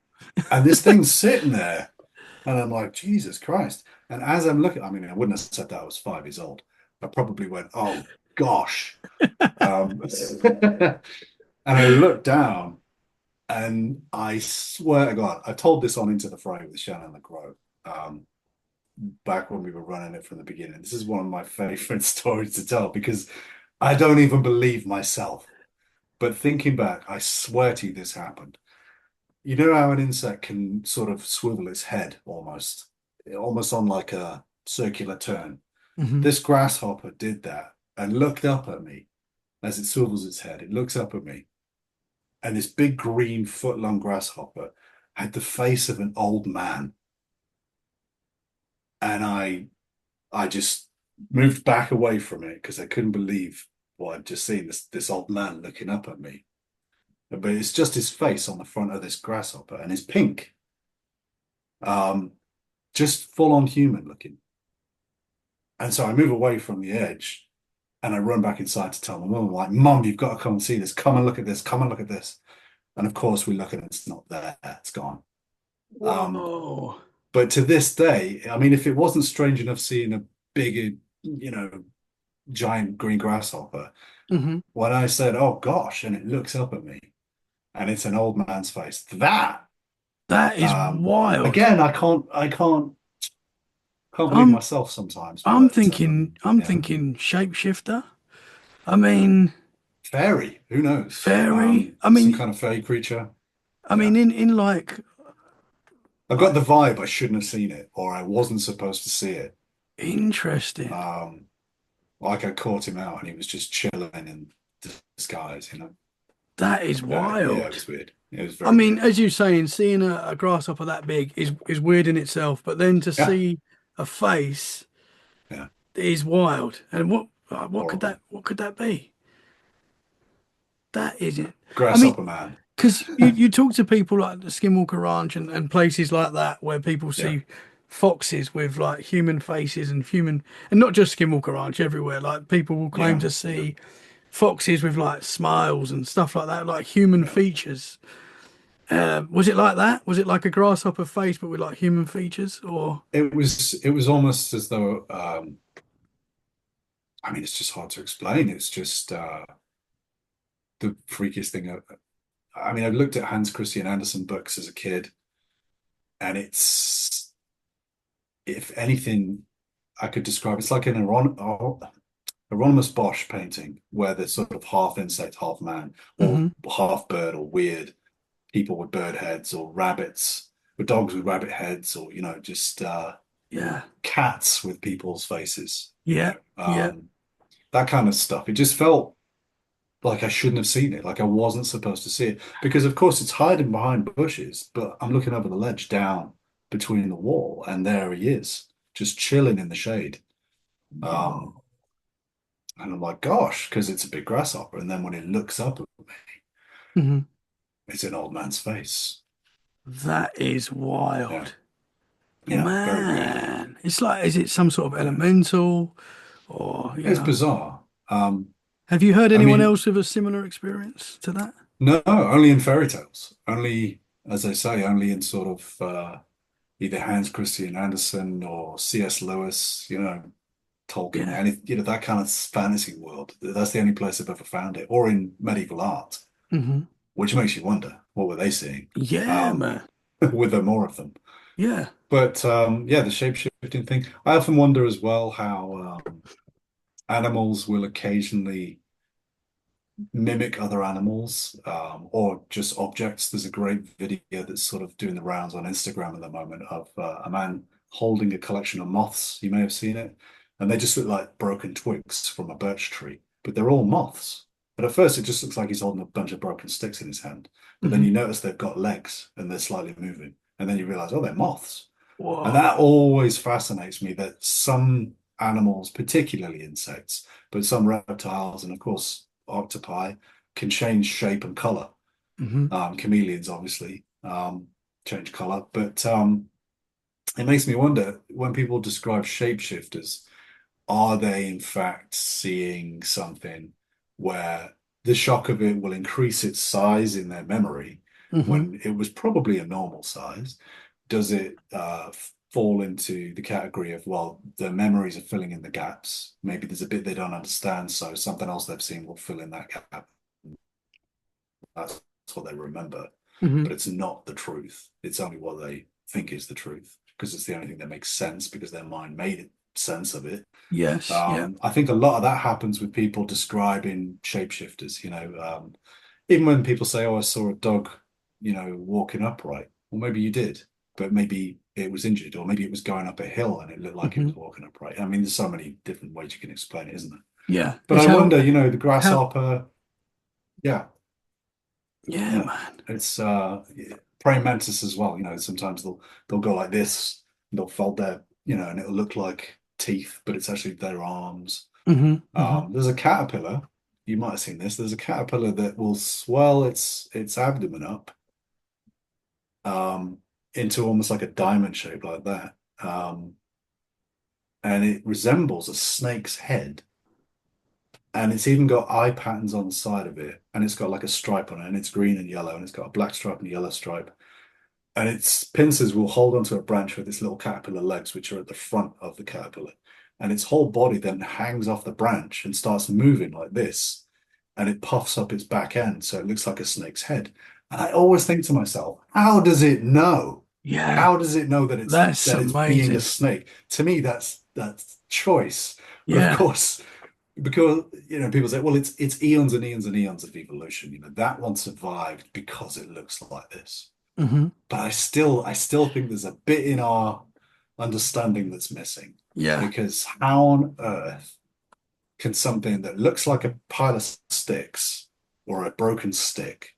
and this thing's sitting there, and I'm like, Jesus Christ. And as I'm looking, I mean, I wouldn't have said that I was 5 years old. I probably went, oh gosh. And I looked down, and I swear to God, I told this on Into the Fray with Shannon the Crow, back when we were running it from the beginning. This is one of my favorite stories to tell because I don't even believe myself. But thinking back, I swear to you, this happened. You know how an insect can sort of swivel its head almost on like a circular turn. Hmm. This grasshopper did that and looked up at me as it swivels its head. It looks up at me, and this big green foot-long grasshopper had the face of an old man. And I just moved back away from it because I couldn't believe what I'd just seen, this old man looking up at me. But it's just his face on the front of this grasshopper, and it's pink. Um, just full on human looking. And so I move away from the edge and I run back inside to tell my mum, like, Mum, you've got to come and see this. Come and look at this. Come and look at this. And of course, we look and it's not there. It's gone. Um, Whoa. but to this day, I mean, if it wasn't strange enough seeing a big, giant green grasshopper, Hmm. when I said, "Oh gosh," and it looks up at me, and it's an old man's face, that That is wild. again, I can't believe I'm myself sometimes. I'm But thinking I'm yeah, thinking shapeshifter. I mean fairy, who knows? fairy. Some kind of fairy creature. I Yeah. mean in like I got like the vibe I shouldn't have seen it, or I wasn't supposed to see it. interesting. Um, like I caught him out and he was just chilling in disguise. That is Yeah, it wild. was weird. It was I very mean, weird. as you're saying, seeing a grasshopper that big is weird in itself, but then to Yeah, see a face yeah, is wild. And what could horrible. that be? That isn't. I mean, Grasshopper man. because you talk to people like the Skinwalker Ranch and places like that where people Yeah, see foxes with like human faces and human, and not just Skinwalker Ranch, everywhere. Like people will claim yeah, to yeah, see foxes with like smiles and stuff like that, like human yeah. features. Was it like that? Was it like a grasshopper face but with like human features? Or It was almost as though I mean it's just hard to explain. It's just the freakiest thing. I mean, I've looked at Hans Christian Andersen books as a kid, and it's, if anything, I could describe it's like an Hieronymus Bosch painting where there's sort of half insect, half man, or hmm. half bird, or weird people with bird heads, or rabbits, or dogs with rabbit heads, or just Yeah, cats with people's faces. yeah, yeah. That kind of stuff. It just felt like I shouldn't have seen it, like I wasn't supposed to see it, because of course it's hiding behind bushes, but I'm looking over the ledge down between the wall, and there he is, just chilling in the shade. Um, Whoa. and I'm like, gosh, because it's a big grasshopper, and then when it looks up, Hmm. it's an old man's face. That is Yeah, wild. yeah, very weird. Man, it's like, is it some sort of Yeah. elemental? Or, It's bizarre. have you heard I anyone mean, else with a similar experience to that? no, only in fairy tales. Only, as I say, only in sort of either Hans Christian Andersen or C.S. Lewis, Tolkien, Yeah. any, that kind of fantasy world. That's the only place I've ever found it, or in medieval art, Hmm. which makes you wonder what were they seeing? Yeah, Um, man. were there more of them? Yeah. But yeah, the shape-shifting thing. I often wonder as well how animals will occasionally mimic other animals or just objects. There's a great video that's sort of doing the rounds on Instagram at the moment of a man holding a collection of moths. You may have seen it. And they just look like broken twigs from a birch tree, but they're all moths. But at first, it just looks like he's holding a bunch of broken sticks in his hand. But then Hmm. you notice they've got legs and they're slightly moving. And then you realize, oh, they're moths. And Whoa. that always fascinates me that some animals, particularly insects, but some reptiles and of course octopi can change shape and color. Hmm. Chameleons obviously change color, but it makes me wonder when people describe shapeshifters, are they in fact seeing something where the shock of it will increase its size in their memory Hmm. when it was probably a normal size? Does it fall into the category of, well, their memories are filling in the gaps? Maybe there's a bit they don't understand, so something else they've seen will fill in that gap. That's what they remember, Hmm. but it's not the truth. It's only what they think is the truth because it's the only thing that makes sense because their mind made sense of it. Yes. Yeah. I think a lot of that happens with people describing shapeshifters. Even when people say, "Oh, I saw a dog," walking upright. Well, maybe you did, but maybe it was injured, or maybe it was going up a hill and it looked like it Hmm. was walking upright. I mean, there's so many different ways you can explain it, isn't there? Yeah. But It's I how, wonder, the how, grasshopper, yeah, yeah, yeah, man. it's praying mantis as well. Sometimes they'll go like this, and they'll fold their, and it'll look like teeth, but it's actually their arms. Hmm. Hmm. There's a caterpillar. You might have seen this. There's a caterpillar that will swell its abdomen up um, into almost like a diamond shape like that, and it resembles a snake's head. And it's even got eye patterns on the side of it, and it's got like a stripe on it, and it's green and yellow, and it's got a black stripe and a yellow stripe. And its pincers will hold onto a branch with its little caterpillar legs, which are at the front of the caterpillar. And its whole body then hangs off the branch and starts moving like this. And it puffs up its back end. So it looks like a snake's head. And I always think to myself, how does it know? Yeah. How does it know that That's it's being a amazing. snake? To me, that's choice. But of Yeah. course, because people say, well, it's eons and eons and eons of evolution. That one survived because it looks like this. Hmm. But I still think there's a bit in our understanding that's missing. Yeah. Because how on earth can something that looks like a pile of sticks or a broken stick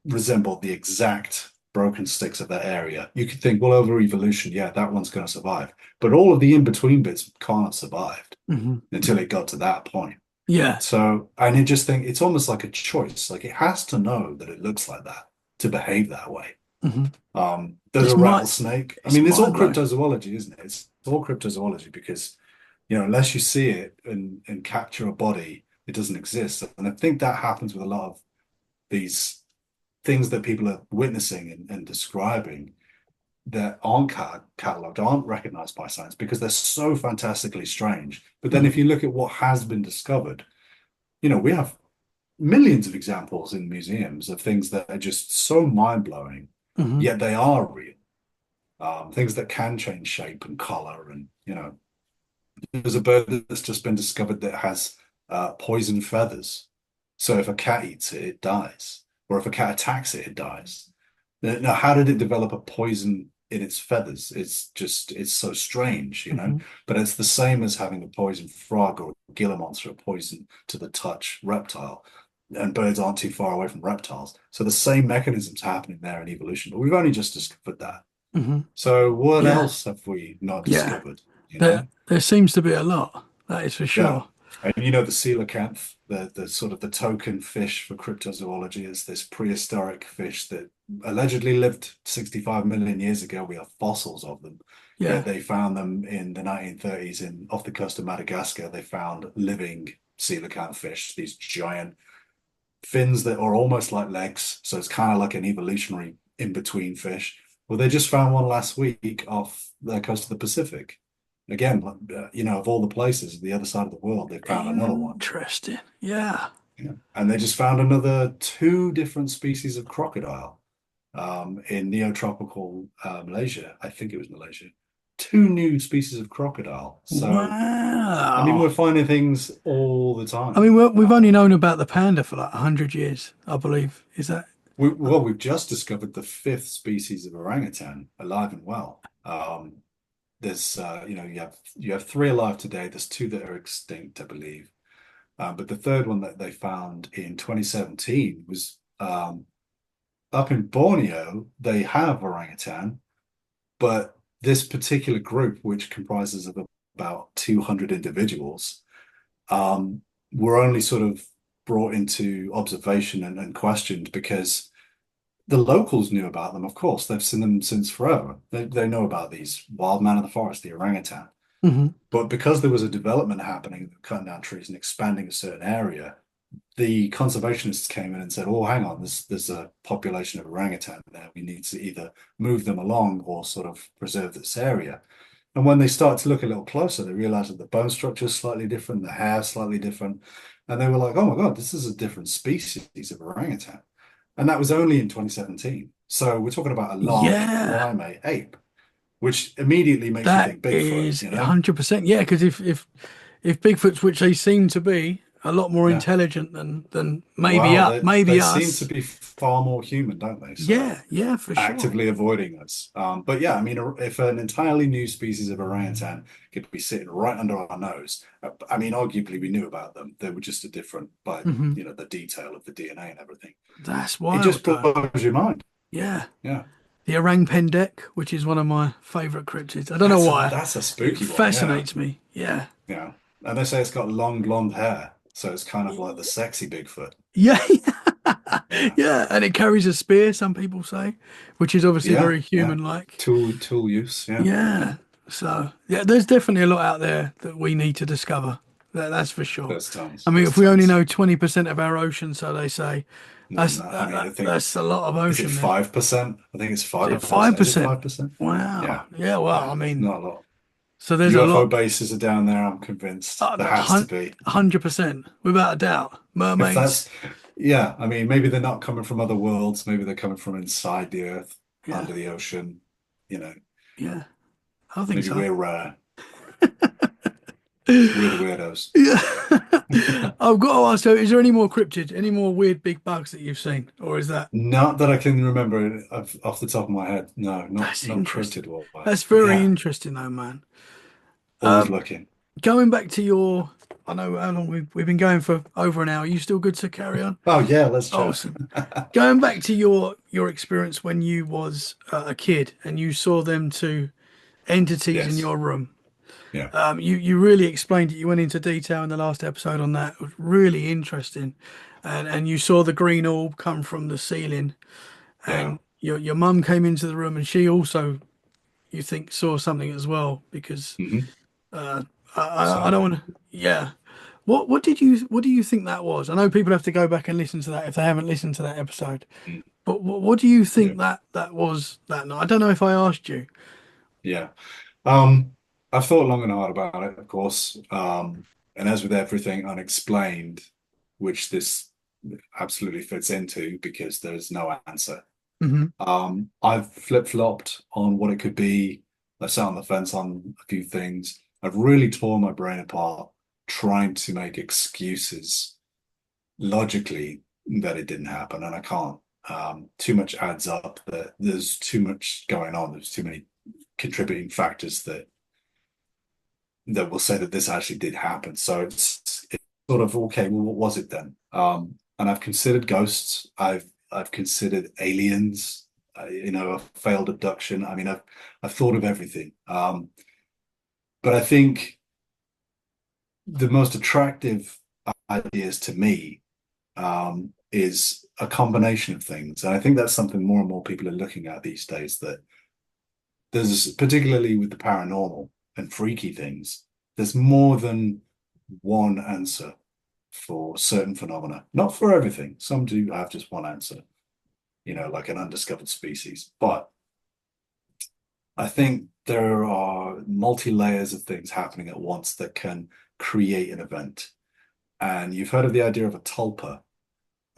resemble the exact broken sticks of that area? You could think, well, over evolution, yeah, that one's going to survive. But all of the in-between bits can't have survived Hmm. until it got to that point. Yeah. So, and I just think it's almost like a choice. Like it has to know that it looks like that to behave that way. Hmm. There's a It's my, rattlesnake. I it's mean, it's all mind blowing. cryptozoology, isn't it? It's all cryptozoology because, unless you see it and capture a body, it doesn't exist. And I think that happens with a lot of these things that people are witnessing and describing that aren't cataloged, aren't recognized by science because they're so fantastically strange. But then if Hmm. you look at what has been discovered, we have millions of examples in museums of things that are just so mind-blowing, Hmm. yet they are real. Things that can change shape and color. And, there's a bird that's just been discovered that has poison feathers. So if a cat eats it, it dies. Or if a cat attacks it, it dies. Now, how did it develop a poison in its feathers? It's so strange. Hmm. But it's the same as having a poison frog or a Gila monster, a poison to the touch reptile. And birds aren't too far away from reptiles. So the same mechanisms happening there in evolution, but we've only just discovered that. Hmm. So what Yeah. else have we not Yeah. discovered? You There, know? there seems to be a lot. That is for Yeah. sure. And you know the coelacanth, the sort of the token fish for cryptozoology, is this prehistoric fish that allegedly lived 65 million years ago. We have fossils of them. Yeah. They found them in the 1930s in off the coast of Madagascar. They found living coelacanth fish, these giant fins that are almost like legs. So it's kind of like an evolutionary in-between fish. Well, they just found one last week off the coast of the Pacific. Again, of all the places, the other side of the world, they found another one. Interesting. Yeah. Yeah. And they just found another two different species of crocodile in neotropical Malaysia. I think it was Malaysia. Two new species of crocodile. So, I mean, we're Wow. finding things all the I mean, time. we've only known about the panda for like 100 years, I believe. Is that? We've just discovered the fifth species of orangutan alive and well. There's, you have three alive today. There's two that are extinct, I believe. But the third one that they found in 2017 was up in Borneo. They have orangutan, but this particular group, which comprises of about 200 individuals, were only sort of brought into observation and questioned because the locals knew about them, of course. They've seen them since forever. They know about these wild man of the forest, the orangutan. Hmm. But because there was a development happening, cutting down trees and expanding a certain area, the conservationists came in and said, "Oh, hang on, there's a population of orangutan there. We need to either move them along or sort of preserve this area." And when they started to look a little closer, they realized that the bone structure is slightly different, the hair is slightly different, and they were like, "Oh my God, this is a different species of orangutan." And that was only in 2017. So we're talking about a large Yeah. primate ape, which immediately makes you That think Bigfoot, is you know? 100%. Yeah, because if Bigfoots, which they seem to be, a lot more Yeah. intelligent than maybe Wow, up, they maybe seem to us. be far more human, don't they? So Yeah, yeah, for sure. actively avoiding us. But yeah, I mean, if an entirely new species of orangutan could be sitting right under our nose, I mean, arguably we knew about them. They were just a different, by Hmm. the detail of the DNA and everything. That's It wild, just though. blows your mind. Yeah. Yeah, The orang pendek, which is one of my favorite cryptids. I don't know that's a why. that's a It spooky one. Yeah, fascinates me. Yeah. yeah. And they say it's got long blonde hair, so it's kind of like the sexy Bigfoot. Yeah. Yeah, Yeah. And it carries a spear, some people say, which is obviously yeah, very yeah. human-like. Tool use. Yeah, Yeah. So, yeah, there's definitely a lot out there that we need to discover. That's for sure. there's I tons. mean, There's if we only tons. know 20% of our ocean, so they say, that's No, I mean, I think that's a lot of is it ocean then. 5%? I think it's Is it 5%. Is it 5%? 5%? Yeah, Wow. Yeah, well, yeah, I mean, not a lot. so there's a UFO lot, bases are down there, I'm convinced. There has to be. 100%, without a doubt. If Mermaids. that's, yeah, I mean, maybe they're not coming from other worlds. Maybe they're coming from inside the Earth, Yeah, under the ocean. You know, yeah, I think maybe so. we're rare. We're the weirdos. Yeah. I've got to ask, so is there any more cryptid, any more weird big bugs that you've seen? Or is that Not that I can remember it off the top of my head. No, that's not interesting. cryptid That's wise. But very yeah, interesting though, man. always looking. Going back to your, I know how long we've been going for over an hour. Are you still good to carry on? Oh yeah, let's chat. Awesome. Going back to your experience when you was a kid and you saw them two entities in Yes. your room. Yeah. You really explained it. You went into detail in the last episode on that. It was really interesting, and you saw the green orb come from the ceiling, Yeah. and your mum came into the room, and she also, you think, saw something as well because Hmm. uh, I don't Certainly. want to. Yeah. What do you think that was? I know people have to go back and listen to that if they haven't listened to that episode. Mm. But what do you Yeah. think that was that night? I don't know if I asked you. Yeah. Um, I've thought long and hard about it, of course. And as with everything unexplained, which this absolutely fits into because there's no answer. Hmm. I've flip-flopped on what it could be. I've sat on the fence on a few things. I've really torn my brain apart trying to make excuses logically that it didn't happen, and I can't. Too much adds up that there's too much going on. There's too many contributing factors that will say that this actually did happen. So it's sort of okay. Well, what was it then? And I've considered ghosts. I've considered aliens. A failed abduction. I mean, I've thought of everything. But I think the most attractive ideas to me is a combination of things. And I think that's something more and more people are looking at these days, that there's, particularly with the paranormal and freaky things, there's more than one answer for certain phenomena. Not for everything. Some do have just one answer, like an undiscovered species. But I think there are multi layers of things happening at once that can create an event. And you've heard of the idea of a tulpa,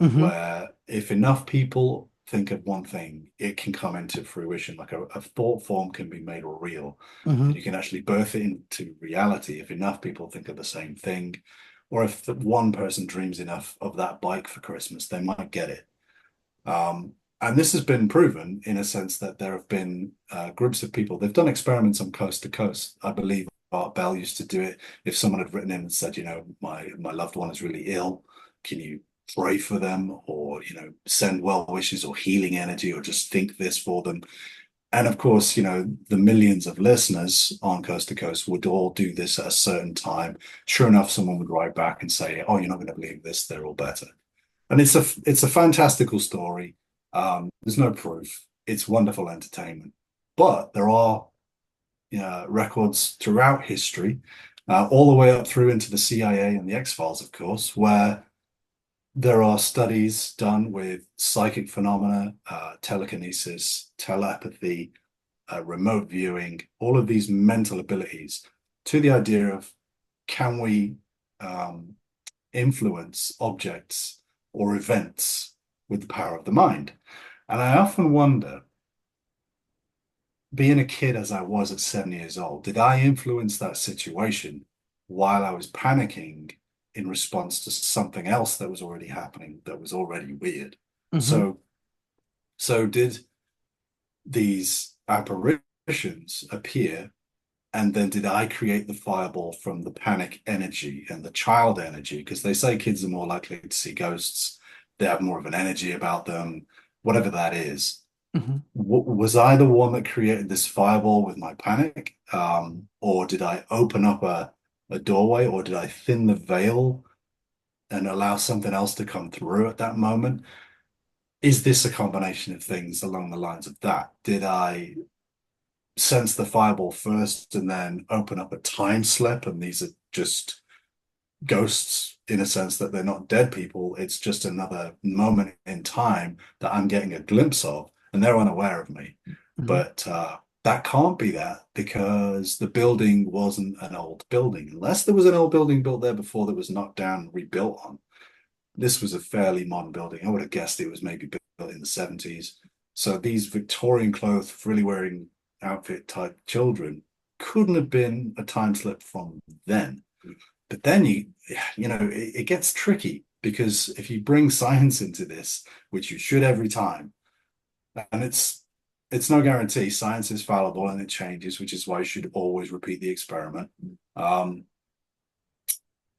Hmm. where if enough people think of one thing, it can come into fruition. Like a thought form can be made real, Hmm. and you can actually birth it into reality if enough people think of the same thing. Or if one person dreams enough of that bike for Christmas, they might get it. And this has been proven in a sense that there have been groups of people, they've done experiments on coast to coast. I believe Art Bell used to do it. If someone had written in and said, my loved one is really ill, can you pray for them, or, send well wishes or healing energy, or just think this for them? And of course, the millions of listeners on Coast to Coast would all do this at a certain time. Sure enough, someone would write back and say, "Oh, you're not going to believe this. They're all better." And it's a fantastical story. There's no proof. It's wonderful entertainment, but there are records throughout history, all the way up through into the CIA and the X-Files, of course, where there are studies done with psychic phenomena, telekinesis, telepathy, remote viewing, all of these mental abilities, to the idea of, can we um, influence objects or events with the power of the mind? And I often wonder, being a kid as I was at 7 years old, did I influence that situation while I was panicking in response to something else that was already happening that was already weird? Hmm. So, did these apparitions appear, and then did I create the fireball from the panic energy and the child energy? Because they say kids are more likely to see ghosts, they have more of an energy about them, whatever that is. Hmm. Was I the one that created this fireball with my panic? Or did I open up a doorway, or did I thin the veil and allow something else to come through at that moment? Is this a combination of things along the lines of that? Did I sense the fireball first and then open up a time slip, and these are just ghosts, in a sense that they're not dead people, it's just another moment in time that I'm getting a glimpse of, and they're unaware of me? Hmm. But that can't be that, because the building wasn't an old building, unless there was an old building built there before that was knocked down and rebuilt on. This was a fairly modern building. I would have guessed it was maybe built in the 70s. So these Victorian clothed, frilly wearing outfit type children couldn't have been a time slip from then. But then it gets tricky, because if you bring science into this, which you should every time, and it's no guarantee, science is fallible and it changes, which is why you should always repeat the experiment. Um,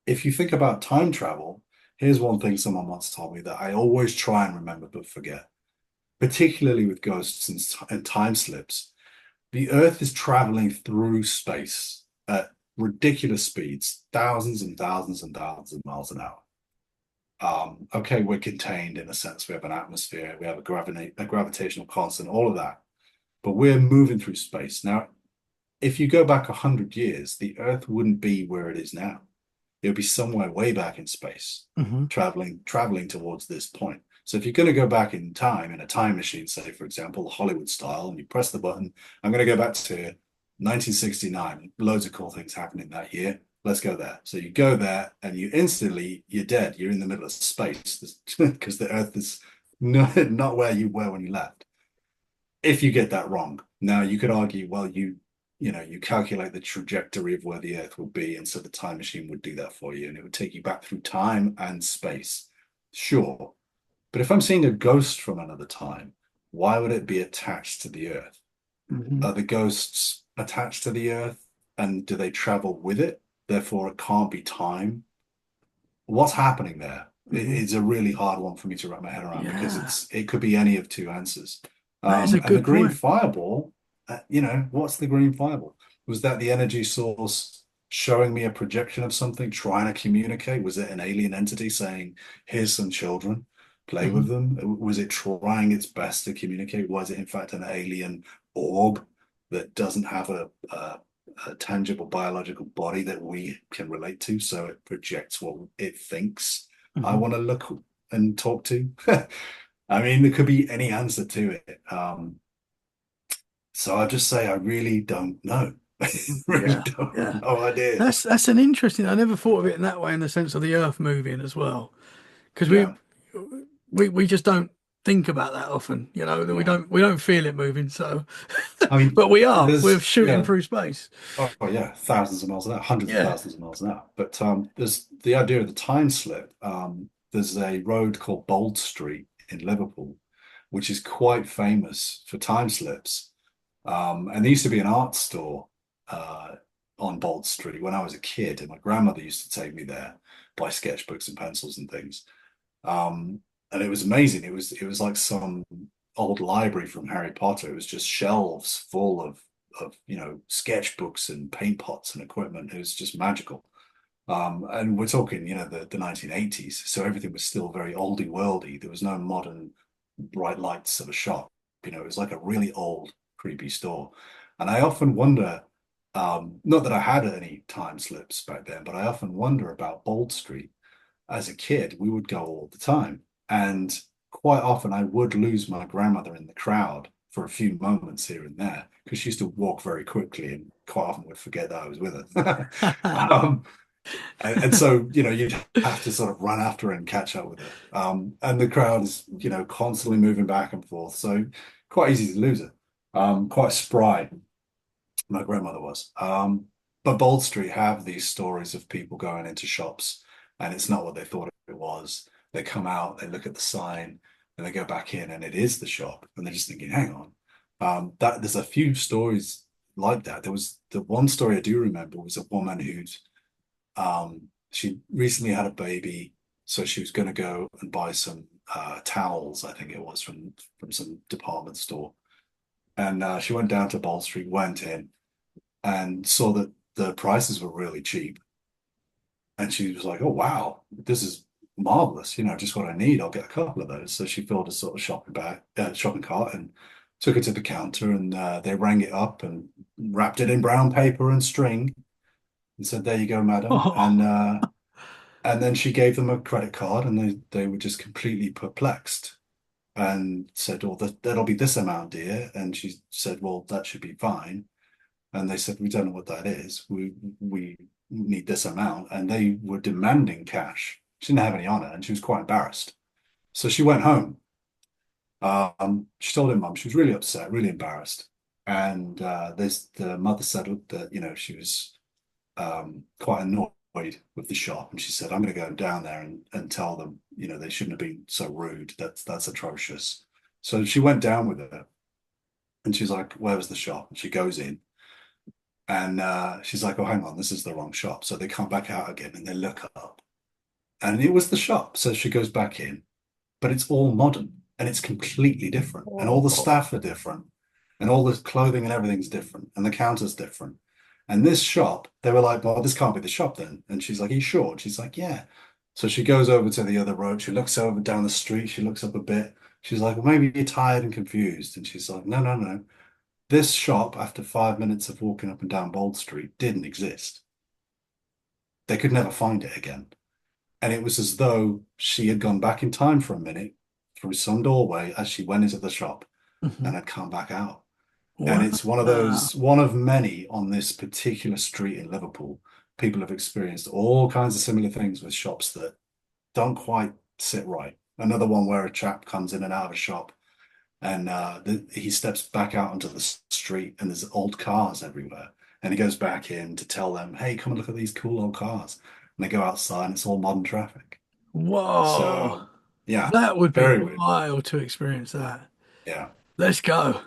if you think about time travel, here's one thing someone once told me that I always try and remember but forget, particularly with ghosts and time slips. The Earth is traveling through space at ridiculous speeds, thousands and thousands and thousands of miles an hour. Okay, we're contained in a sense. We have an atmosphere, we have a gravitational constant, all of that. But we're moving through space. Now, if you go back 100 years, the Earth wouldn't be where it is now. It would be somewhere way back in space, Hmm. traveling towards this point. So if you're going to go back in time in a time machine, say for example, Hollywood style, and you press the button, I'm going to go back to 1969. Loads of cool things happening that year. Let's go there. So you go there, and you're dead. You're in the middle of space, because the Earth is not where you were when you left. If you get that wrong, now you could argue, well, you calculate the trajectory of where the Earth will be, and so the time machine would do that for you, and it would take you back through time and space. Sure. But if I'm seeing a ghost from another time, why would it be attached to the Earth? Hmm. Are the ghosts attached to the Earth, and do they travel with it? Therefore, it can't be time. What's happening there? Hmm. It's a really hard one for me to wrap my head around, because Yeah, it could be any of two answers. that is a And the good green point. fireball, what's the green fireball? Was that the energy source? showing me a projection of something, trying to communicate? Was it an alien entity saying, here's some children, play with Hmm. them? Was it trying its best to communicate? Was it, in fact, an alien orb that doesn't have a tangible biological body that we can relate to? So it projects what it thinks I Hmm. want to look and talk to. I mean, there could be any answer to it. So I just say I really don't know. Really Yeah, don't yeah. no idea. That's an interesting. I never thought of it in that way, in the sense of the Earth moving as well, because Yeah. we just don't think about that often. You know, that Yeah. we don't feel it moving. So, I mean, but we are. We're there's shooting yeah, through space. oh yeah, thousands of miles an hour, hundreds of Yeah. thousands of miles an hour. But there's the idea of the time slip. There's a road called Bold Street in Liverpool, which is quite famous for time slips. And there used to be an art store uh, on Bold Street when I was a kid, and my grandmother used to take me there, buy sketchbooks and pencils and things. Um, and it was amazing. It was like some old library from Harry Potter. It was just shelves full of sketchbooks and paint pots and equipment. It was just magical. And we're talking, the 1980s, so everything was still very oldie worldy. There was no modern bright lights of a shop. It was like a really old, creepy store. And I often wonder, not that I had any time slips back then, but I often wonder about Bold Street. As a kid, we would go all the time. And quite often I would lose my grandmother in the crowd for a few moments here and there because she used to walk very quickly and quite often would forget that I was with her. And so, you'd have to sort of run after her and catch up with her. And the crowd is, constantly moving back and forth. So quite easy to lose her. Quite spry, my grandmother was. But Bold Street have these stories of people going into shops and it's not what they thought it was. They come out, they look at the sign, and they go back in, and it is the shop. And they're just thinking, hang on. That there's a few stories like that. There was the one story I do remember was a woman she recently had a baby, so she was going to go and buy some towels, I think it was from some department store. And she went down to Bold Street, went in, and saw that the prices were really cheap. And she was like, "Oh wow, this is marvelous! Just what I need. I'll get a couple of those." So she filled a sort of shopping cart, and took it to the counter, and they rang it up and wrapped it in brown paper and string, and said, "There you go, madam." And Oh, and then she gave them a credit card, and they were just completely perplexed, and said, "Oh, that'll be this amount, dear." And she said, "Well, that should be fine." And they said, "We don't know what that is. We need this amount." And they were demanding cash. She didn't have any on her, and she was quite embarrassed. So she went home. She told her mum she was really upset, really embarrassed. And the mother said that she was quite annoyed with the shop, and she said, "I'm going to go down there and tell them they shouldn't have been so rude. That's atrocious." So she went down with her, and she's like, "Where was the shop?" And she goes in. And she's like, "Oh, hang on, this is the wrong shop." So they come back out again and they look up. And it was the shop. So she goes back in, but it's all modern and it's completely different. And all the oh. staff are different. And all the clothing and everything's different. And the counter's different. And this shop, they were like, "Well, this can't be the shop then." And she's like, "Are you sure?" And she's like, "Yeah." So she goes over to the other road. She looks over down the street. She looks up a bit. She's like, "Well, maybe you're tired and confused." And she's like, "No, no, no. This shop, after 5 minutes of walking up and down Bold Street, didn't exist. They could never find it again." And it was as though she had gone back in time for a minute through some doorway as she went into the shop Mhm. and had come back out. And Wow. it's one of many on this particular street in Liverpool. People have experienced all kinds of similar things with shops that don't quite sit right. Another one where a chap comes in and out of a shop and he steps back out onto the street and there's old cars everywhere. And he goes back in to tell them, "Hey, come and look at these cool old cars." And they go outside and it's all modern traffic. Whoa. So, yeah, That would be very weird. wild to experience that. Yeah. Let's go.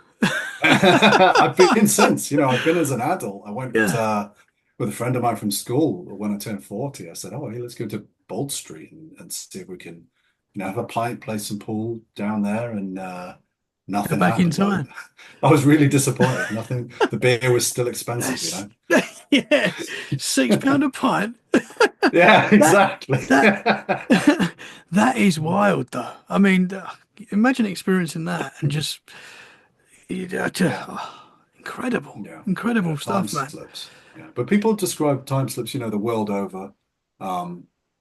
I've been since, I've been as an adult. I went Yeah. with a friend of mine from school when I turned 40. I said, "Oh, hey, let's go to Bold Street and see if we can, have a pint, play some pool down there." And Go Nothing back in happened. time. I was really disappointed. Nothing. The beer was still expensive, you That's know? yeah, £6 a pint. Yeah, That exactly. that that is wild, though. I mean, imagine experiencing that and just, Yeah, incredible, yeah, yeah. incredible Time stuff, man. slips. Yeah, but people describe time slips, the world over.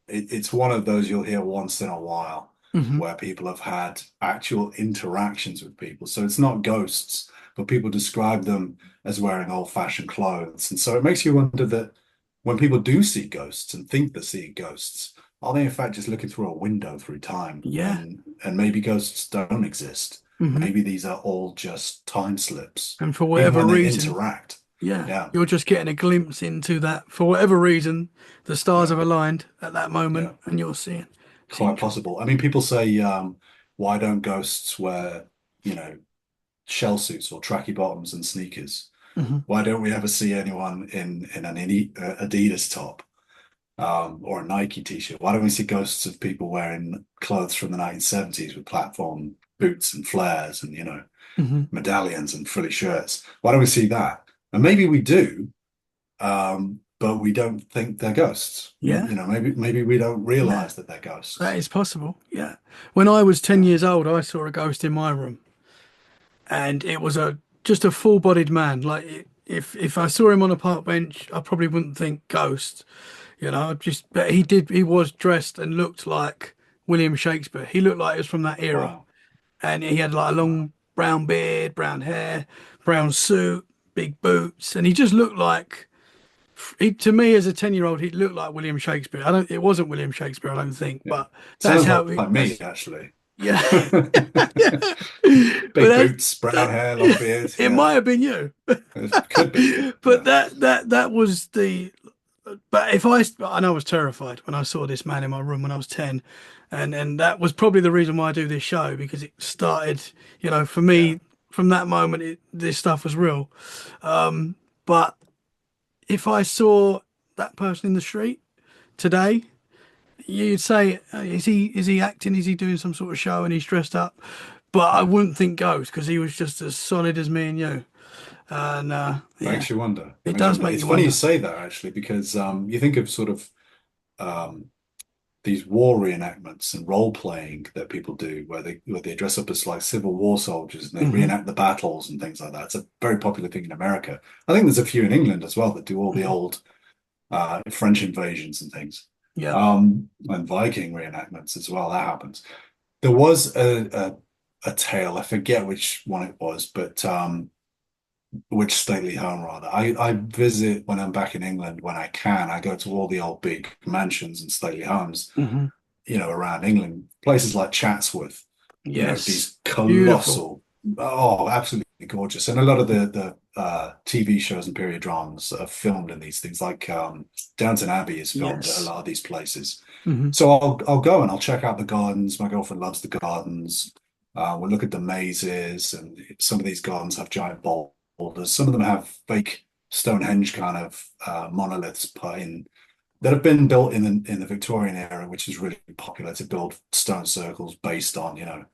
It's one of those you'll hear once in a while Hmm. where people have had actual interactions with people. So it's not ghosts, but people describe them as wearing old-fashioned clothes. And so it makes you wonder that when people do see ghosts and think they're seeing ghosts, are they in fact just looking through a window through time? Yeah. And maybe ghosts don't exist. Hmm. Maybe these are all just time slips, And for even whatever when they reason, interact. yeah, Yeah, you're just getting a glimpse into that. For whatever reason, the stars yeah, have aligned at that yeah. moment, and you're seeing. It's Quite interesting. possible. I mean, people say, why don't ghosts wear, you know, shell suits or tracky bottoms and sneakers? Hmm. Why don't we ever see anyone in an Adidas top, or a Nike t-shirt? Why don't we see ghosts of people wearing clothes from the 1970s with platform boots and flares and, Hmm. medallions and frilly shirts? Why don't we see that? And maybe we do, but we don't think they're ghosts. Yeah, Maybe we don't yeah, realize that they're that ghosts. is possible. Yeah. When I was 10 Yeah. years old, I saw a ghost in my room, and it was a just a full-bodied man. Like, if I saw him on a park bench, I probably wouldn't think ghost, just, but he was dressed and looked like William Shakespeare. He looked like he was from that era, Wow. and he had like a Wow. long brown beard, brown hair, brown suit, big boots, and he just looked like to me as a 10-year-old, he looked like William Shakespeare. It wasn't William Shakespeare, I don't think, Yeah. but that's Sounds how like me, that's, actually. yeah. Yeah. But Big boots, brown that, hair, long beard. it Yeah. might have been you. It could be. But Yeah. that was the, but if I know I was terrified when I saw this man in my room when I was 10, and that was probably the reason why I do this show, because it started, for Yeah. me from that moment, this stuff was real. But if I saw that person in the street today, you'd say, is he acting? Is he doing some sort of show and he's dressed up? But I Yeah. wouldn't think ghost, because he was just as solid as me and you. And yeah, Makes you wonder. it Makes you does wonder. make It's you funny you wonder. say that, actually, because you think of sort of um, these war reenactments and role playing that people do, where they dress up as like Civil War soldiers and they Hmm. reenact the battles and things like that. It's a very popular thing in America. I think there's a few in England as well that do all the Hmm. old French invasions and things, Yeah. and Viking reenactments as well. That happens. There was a tale. I forget which one it was, but which stately home rather. I visit when I'm back in England when I can. I go to all the old big mansions and stately homes, Hmm. around England, places like Chatsworth, Yes. these Beautiful. colossal, oh, absolutely gorgeous. And a lot of the TV shows and period dramas are filmed in these things, like Downton Abbey is filmed at a Yes. lot of these places. Hmm. So I'll go and I'll check out the gardens. My girlfriend loves the gardens. We'll look at the mazes, and some of these gardens have giant boulders. Some of them have fake Stonehenge kind of monoliths put in that have been built in the Victorian era, which is really popular to build stone circles based on,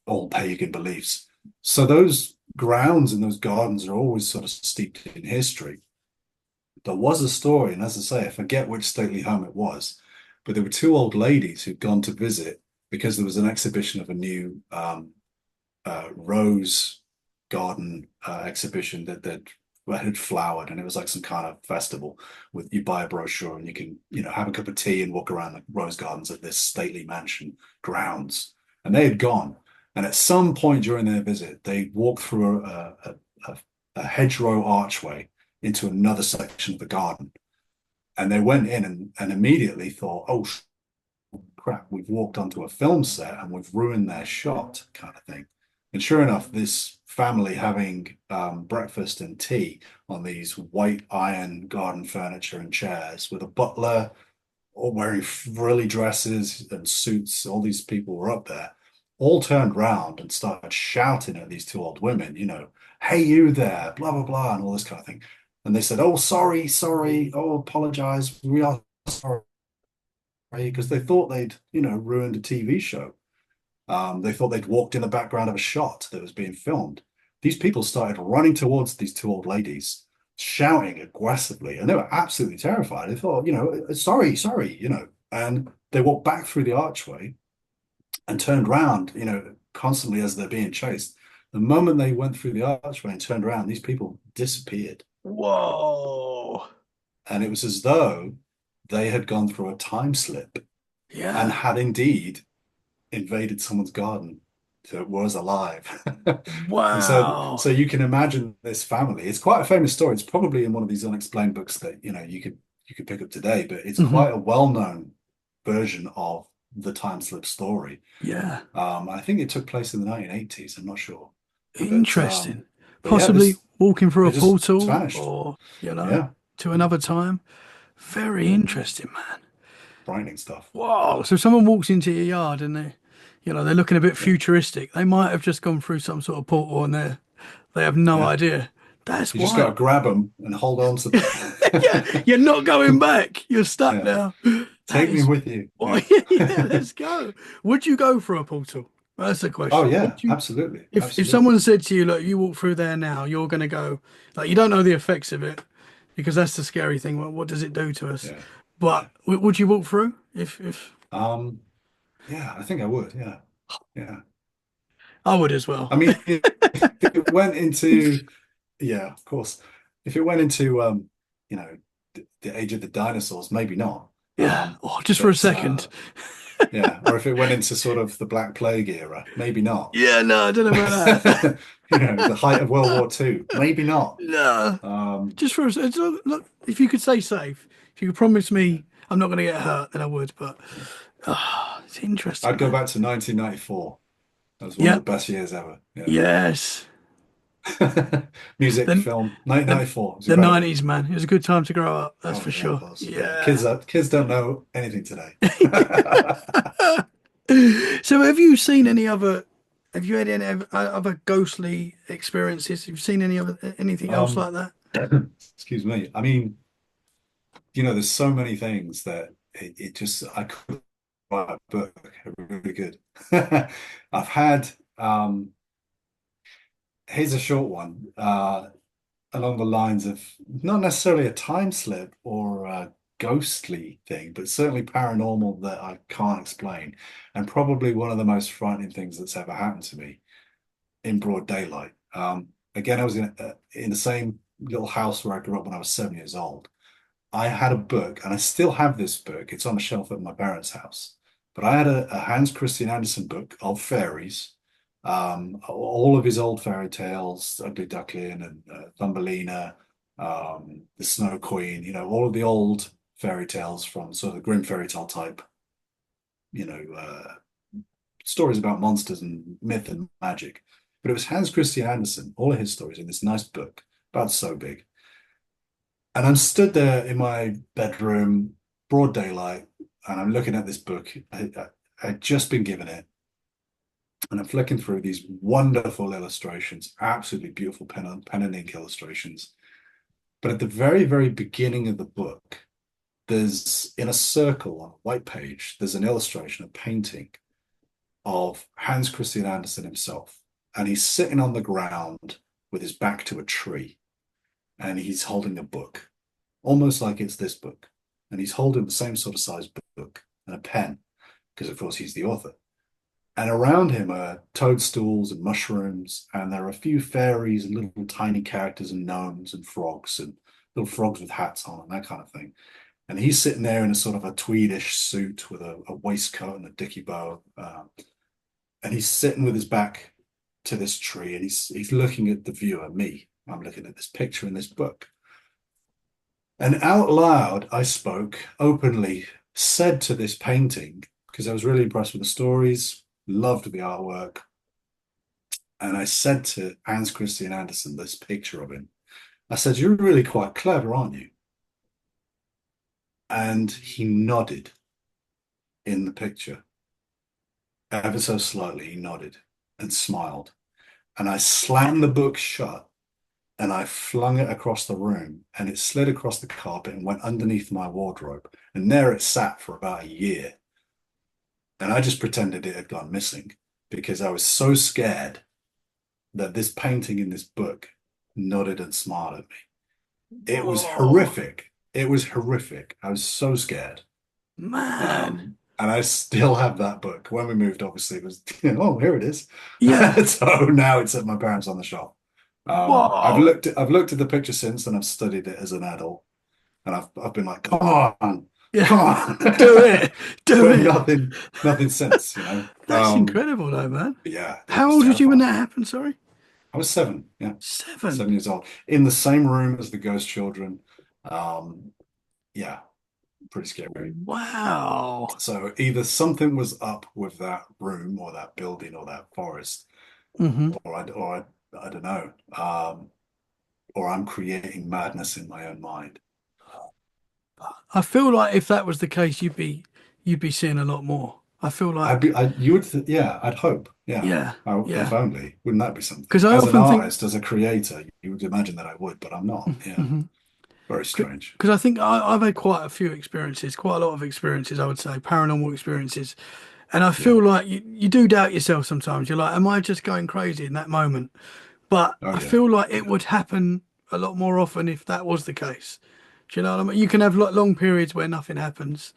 old pagan beliefs. So those grounds and those gardens are always sort of steeped in history. There was a story, and as I say, I forget which stately home it was, but there were two old ladies who'd gone to visit because there was an exhibition of a new rose garden exhibition that had flowered, and it was like some kind of festival. With you buy a brochure and you can have a cup of tea and walk around the rose gardens of this stately mansion grounds. And they had gone, and at some point during their visit, they walked through a hedgerow archway into another section of the garden, and they went in and immediately thought, oh crap, we've walked onto a film set and we've ruined their shot, kind of thing. And sure enough, this family having breakfast and tea on these white iron garden furniture and chairs with a butler, all wearing frilly dresses and suits. All these people were up there, all turned round and started shouting at these two old women, hey, you there, blah, blah, blah, and all this kind of thing. And they said, oh, sorry, sorry, oh, apologize. We are sorry, because they thought they'd, ruined a TV show. They thought they'd walked in the background of a shot that was being filmed. These people started running towards these two old ladies, shouting aggressively, and they were absolutely terrified. They thought, sorry, sorry, and they walked back through the archway and turned round, constantly as they're being chased. The moment they went through the archway and turned around, these people disappeared. Whoa. And it was as though they had gone through a time slip and Yeah. had indeed invaded someone's garden that was alive. And so Wow. you can imagine this family. It's quite a famous story. It's probably in one of these unexplained books that you could pick up today, but it's Hmm. quite a well-known version of the time slip story. Yeah. I think it took place in the 1980s. I'm not sure, but Interesting. yeah, Possibly this walking through it a just portal vanished. or, Yeah, to another time. Very interesting, man. frightening stuff. Wow. So if someone walks into your yard and they're looking a bit Yeah, futuristic. They might have just gone through some sort of portal and they have no yeah. idea. That's You just got wild. to grab them and hold on to Yeah, them. you're not going back. You're stuck Yeah, now. That take me is with you. why. Yeah. Yeah, let's go. Would you go for a portal? That's the Oh question. yeah, Would you? absolutely, If absolutely. someone said to you, look, you walk through there now, you're gonna go, like, you don't know the effects of it because that's the scary thing. What does it do to us? Yeah, But yeah. would you walk through if Um, yeah, I think I would. Yeah, yeah. I would as well? I mean, if it went into, yeah, of course. If it went into, the age of the dinosaurs, maybe not. Yeah. Oh, just for a But second. yeah, or if it went into sort of the Black Plague era, maybe not. Yeah, no, I don't know about that. The height of World War II, maybe not. No, Um, just for a second. Look, if you could say safe, if you could promise yeah, me I'm not going to get hurt, then I would. But yeah. it's interesting, I'd go man. back to 1994. That was one of the Yep. best years ever. Yeah. Yes. Music, Then film, the 1994 was the incredible. 90s, man. It was a good time to grow up. That's Oh for yeah, it sure. was. Yeah, Yeah. kids don't know anything today. So, have you had any other ghostly experiences? Have you seen anything else Um, like that? excuse me. I mean, there's so many things that it just I could write a book. Really good. I've had here's a short one. Along the lines of not necessarily a time slip or a ghostly thing, but certainly paranormal that I can't explain, and probably one of the most frightening things that's ever happened to me in broad daylight. Again, I was in the same little house where I grew up when I was 7 years old. I had a book, and I still have this book. It's on a shelf at my parents' house. But I had a Hans Christian Andersen book of fairies, all of his old fairy tales, Ugly Duckling and Thumbelina, the Snow Queen, all of the old fairy tales from sort of the grim fairy tale type, you know, uh, stories about monsters and myth and magic. But it was Hans Christian Andersen, all of his stories in this nice book, about so big. And I'm stood there in my bedroom, broad daylight, and I'm looking at this book. I'd just been given it, and I'm flicking through these wonderful illustrations, absolutely beautiful pen and ink illustrations. But at the very, very beginning of the book, there's in a circle on a white page, there's an illustration, a painting of Hans Christian Andersen himself. And he's sitting on the ground with his back to a tree, and he's holding a book, almost like it's this book. And he's holding the same sort of size book and a pen, because of course he's the author. And around him are toadstools and mushrooms, and there are a few fairies and little tiny characters and gnomes and frogs and little frogs with hats on and that kind of thing. And he's sitting there in a sort of a tweedish suit with a waistcoat and a dicky bow. And he's sitting with his back to this tree, and he's looking at the viewer, me. I'm looking at this picture in this book. And out loud, I spoke openly, said to this painting, because I was really impressed with the stories, loved the artwork. And I said to Hans Christian Andersen, this picture of him, I said, "You're really quite clever, aren't you?" And he nodded in the picture, ever so slightly, he nodded and smiled. And I slammed the book shut and I flung it across the room, and it slid across the carpet and went underneath my wardrobe. And there it sat for about a year. And I just pretended it had gone missing. because I was so scared that this painting in this book nodded and smiled at me. It was Whoa, horrific. It was horrific. I was so scared. man. And I still have that book. When we moved, obviously, it was, oh, here it is. Yeah. So now it's at my parents' on the shelf. Whoa. I've looked at the picture since, and I've studied it as an adult, and I've been like, Yeah. come on, Do it. Do but it. nothing since, That's incredible though, man. Yeah, it How was old was you when terrifying. that happened? Sorry. I was seven, yeah, 7. 7 years old, in the same room as the ghost children. Um, yeah, pretty scary. Wow. So either something was up with that room or that building or that forest, Hmm. I don't know, or I'm creating madness in my own mind. I feel like if that was the case, you'd be seeing a lot more. I feel like, You would, yeah, I'd hope, yeah. yeah, If yeah. only, wouldn't that be Because something? I As an often think, artist, as a creator, you would imagine that I would, but I'm not. Yeah, because very strange. I think I've had quite a few experiences, quite a lot of experiences, I would say, paranormal experiences. And I Yeah. feel like you do doubt yourself sometimes. You're like, am I just going crazy in that moment? But Oh I yeah. feel like it Yeah. would happen a lot more often if that was the case. Do you know what I mean? You can have long periods where nothing happens.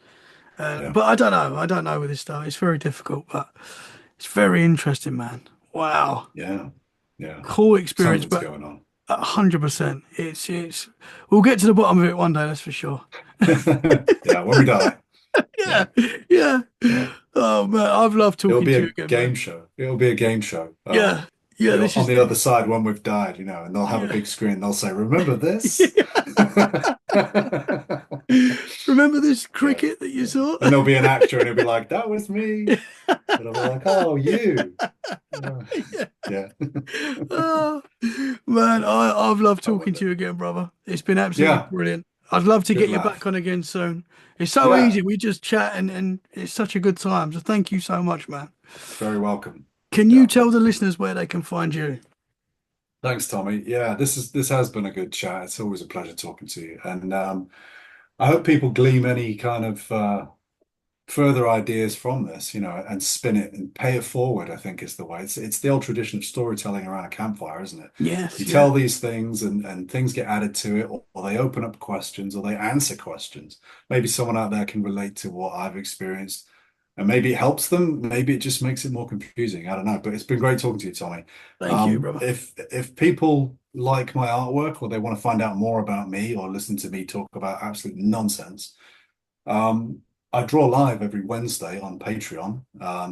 Yeah. But I don't know. I don't know with this stuff. It's very difficult, but it's very interesting, man. Wow. Yeah. Yeah. Cool experience, Something's but going on. 100%. It's we'll get to the bottom of it one day, that's for sure. Yeah, when we die. Yeah. Yeah. Yeah. Yeah. Oh man, I've loved It'll talking be to you a again, man. game show. It'll be a game show. Yeah. Yeah, this On is the other side when we've died, and they'll have a yeah. big screen. They'll say, "Remember this?" Remember this Yeah, cricket that you yeah. saw? And there'll be an actor, and he'll be like, "That was me." And I'll be like, "Oh, you." Yeah. Yeah. Oh, man, I've loved I talking love to it. you again, brother. It's been absolutely Yeah. brilliant. I'd love to Good get you back laugh. on again soon. It's so Yeah. easy. We just chat and it's such a good time. So thank you so much, man. Very welcome. Can you Yeah. tell the listeners where they can find you? Thanks, Tommy. Yeah, this has been a good chat. It's always a pleasure talking to you. And I hope people glean any kind of further ideas from this, and spin it and pay it forward, I think is the way. It's the old tradition of storytelling around a campfire, isn't it? Yes, You yeah. tell these things and things get added to it, or they open up questions, or they answer questions. Maybe someone out there can relate to what I've experienced. And maybe it helps them, maybe it just makes it more confusing. I don't know. But it's been great talking to you, Tommy. Thank you, brother. If people like my artwork or they want to find out more about me or listen to me talk about absolute nonsense, um, I draw live every Wednesday on Patreon.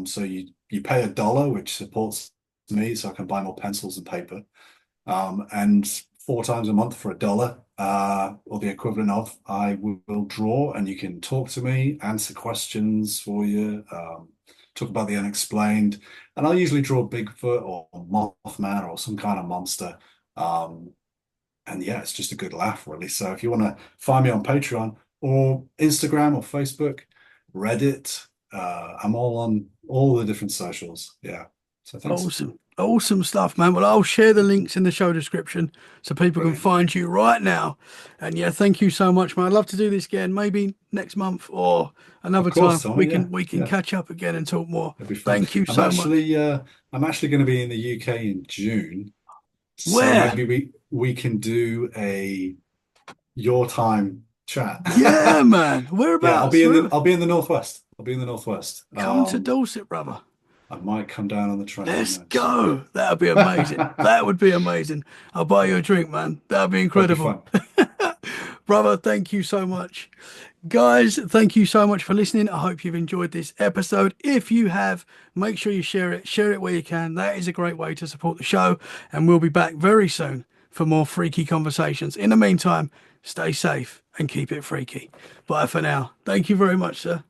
So you pay $1, which supports me, so I can buy more pencils and paper. And 4 times a month for $1, or the equivalent of, I will draw, and you can talk to me, answer questions for you, talk about the unexplained. And I'll usually draw Bigfoot or Mothman or some kind of monster. Um, and yeah, it's just a good laugh, really. So if you want to find me on Patreon or Instagram or Facebook, Reddit, I'm all on all the different socials. Yeah. So thanks. Awesome. Awesome stuff, man. Well, I'll share the links in the show description so people can Brilliant. find you right now. And yeah, thank you so much, man. I'd love to do this again, maybe next month or Of another time. course, We Tommy. can Yeah. we can Yeah. catch up again and talk more. It'd be fun. Thank you so much. I'm actually going to be in the UK in June. So Where? maybe we can do a your time chat. Yeah, man. Yeah, Whereabouts? Where? I'll be in the Northwest. I'll be in the Northwest. Come to Dorset, brother. I might come down on the train, who Let's knows? go. That would be amazing. That would be amazing. I'll buy you a drink, man. That would be That'd be incredible. fun. Brother, thank you so much. Guys, thank you so much for listening. I hope you've enjoyed this episode. If you have, make sure you share it. Share it where you can. That is a great way to support the show. And we'll be back very soon for more freaky conversations. In the meantime, stay safe and keep it freaky. Bye for now. Thank you very much, sir.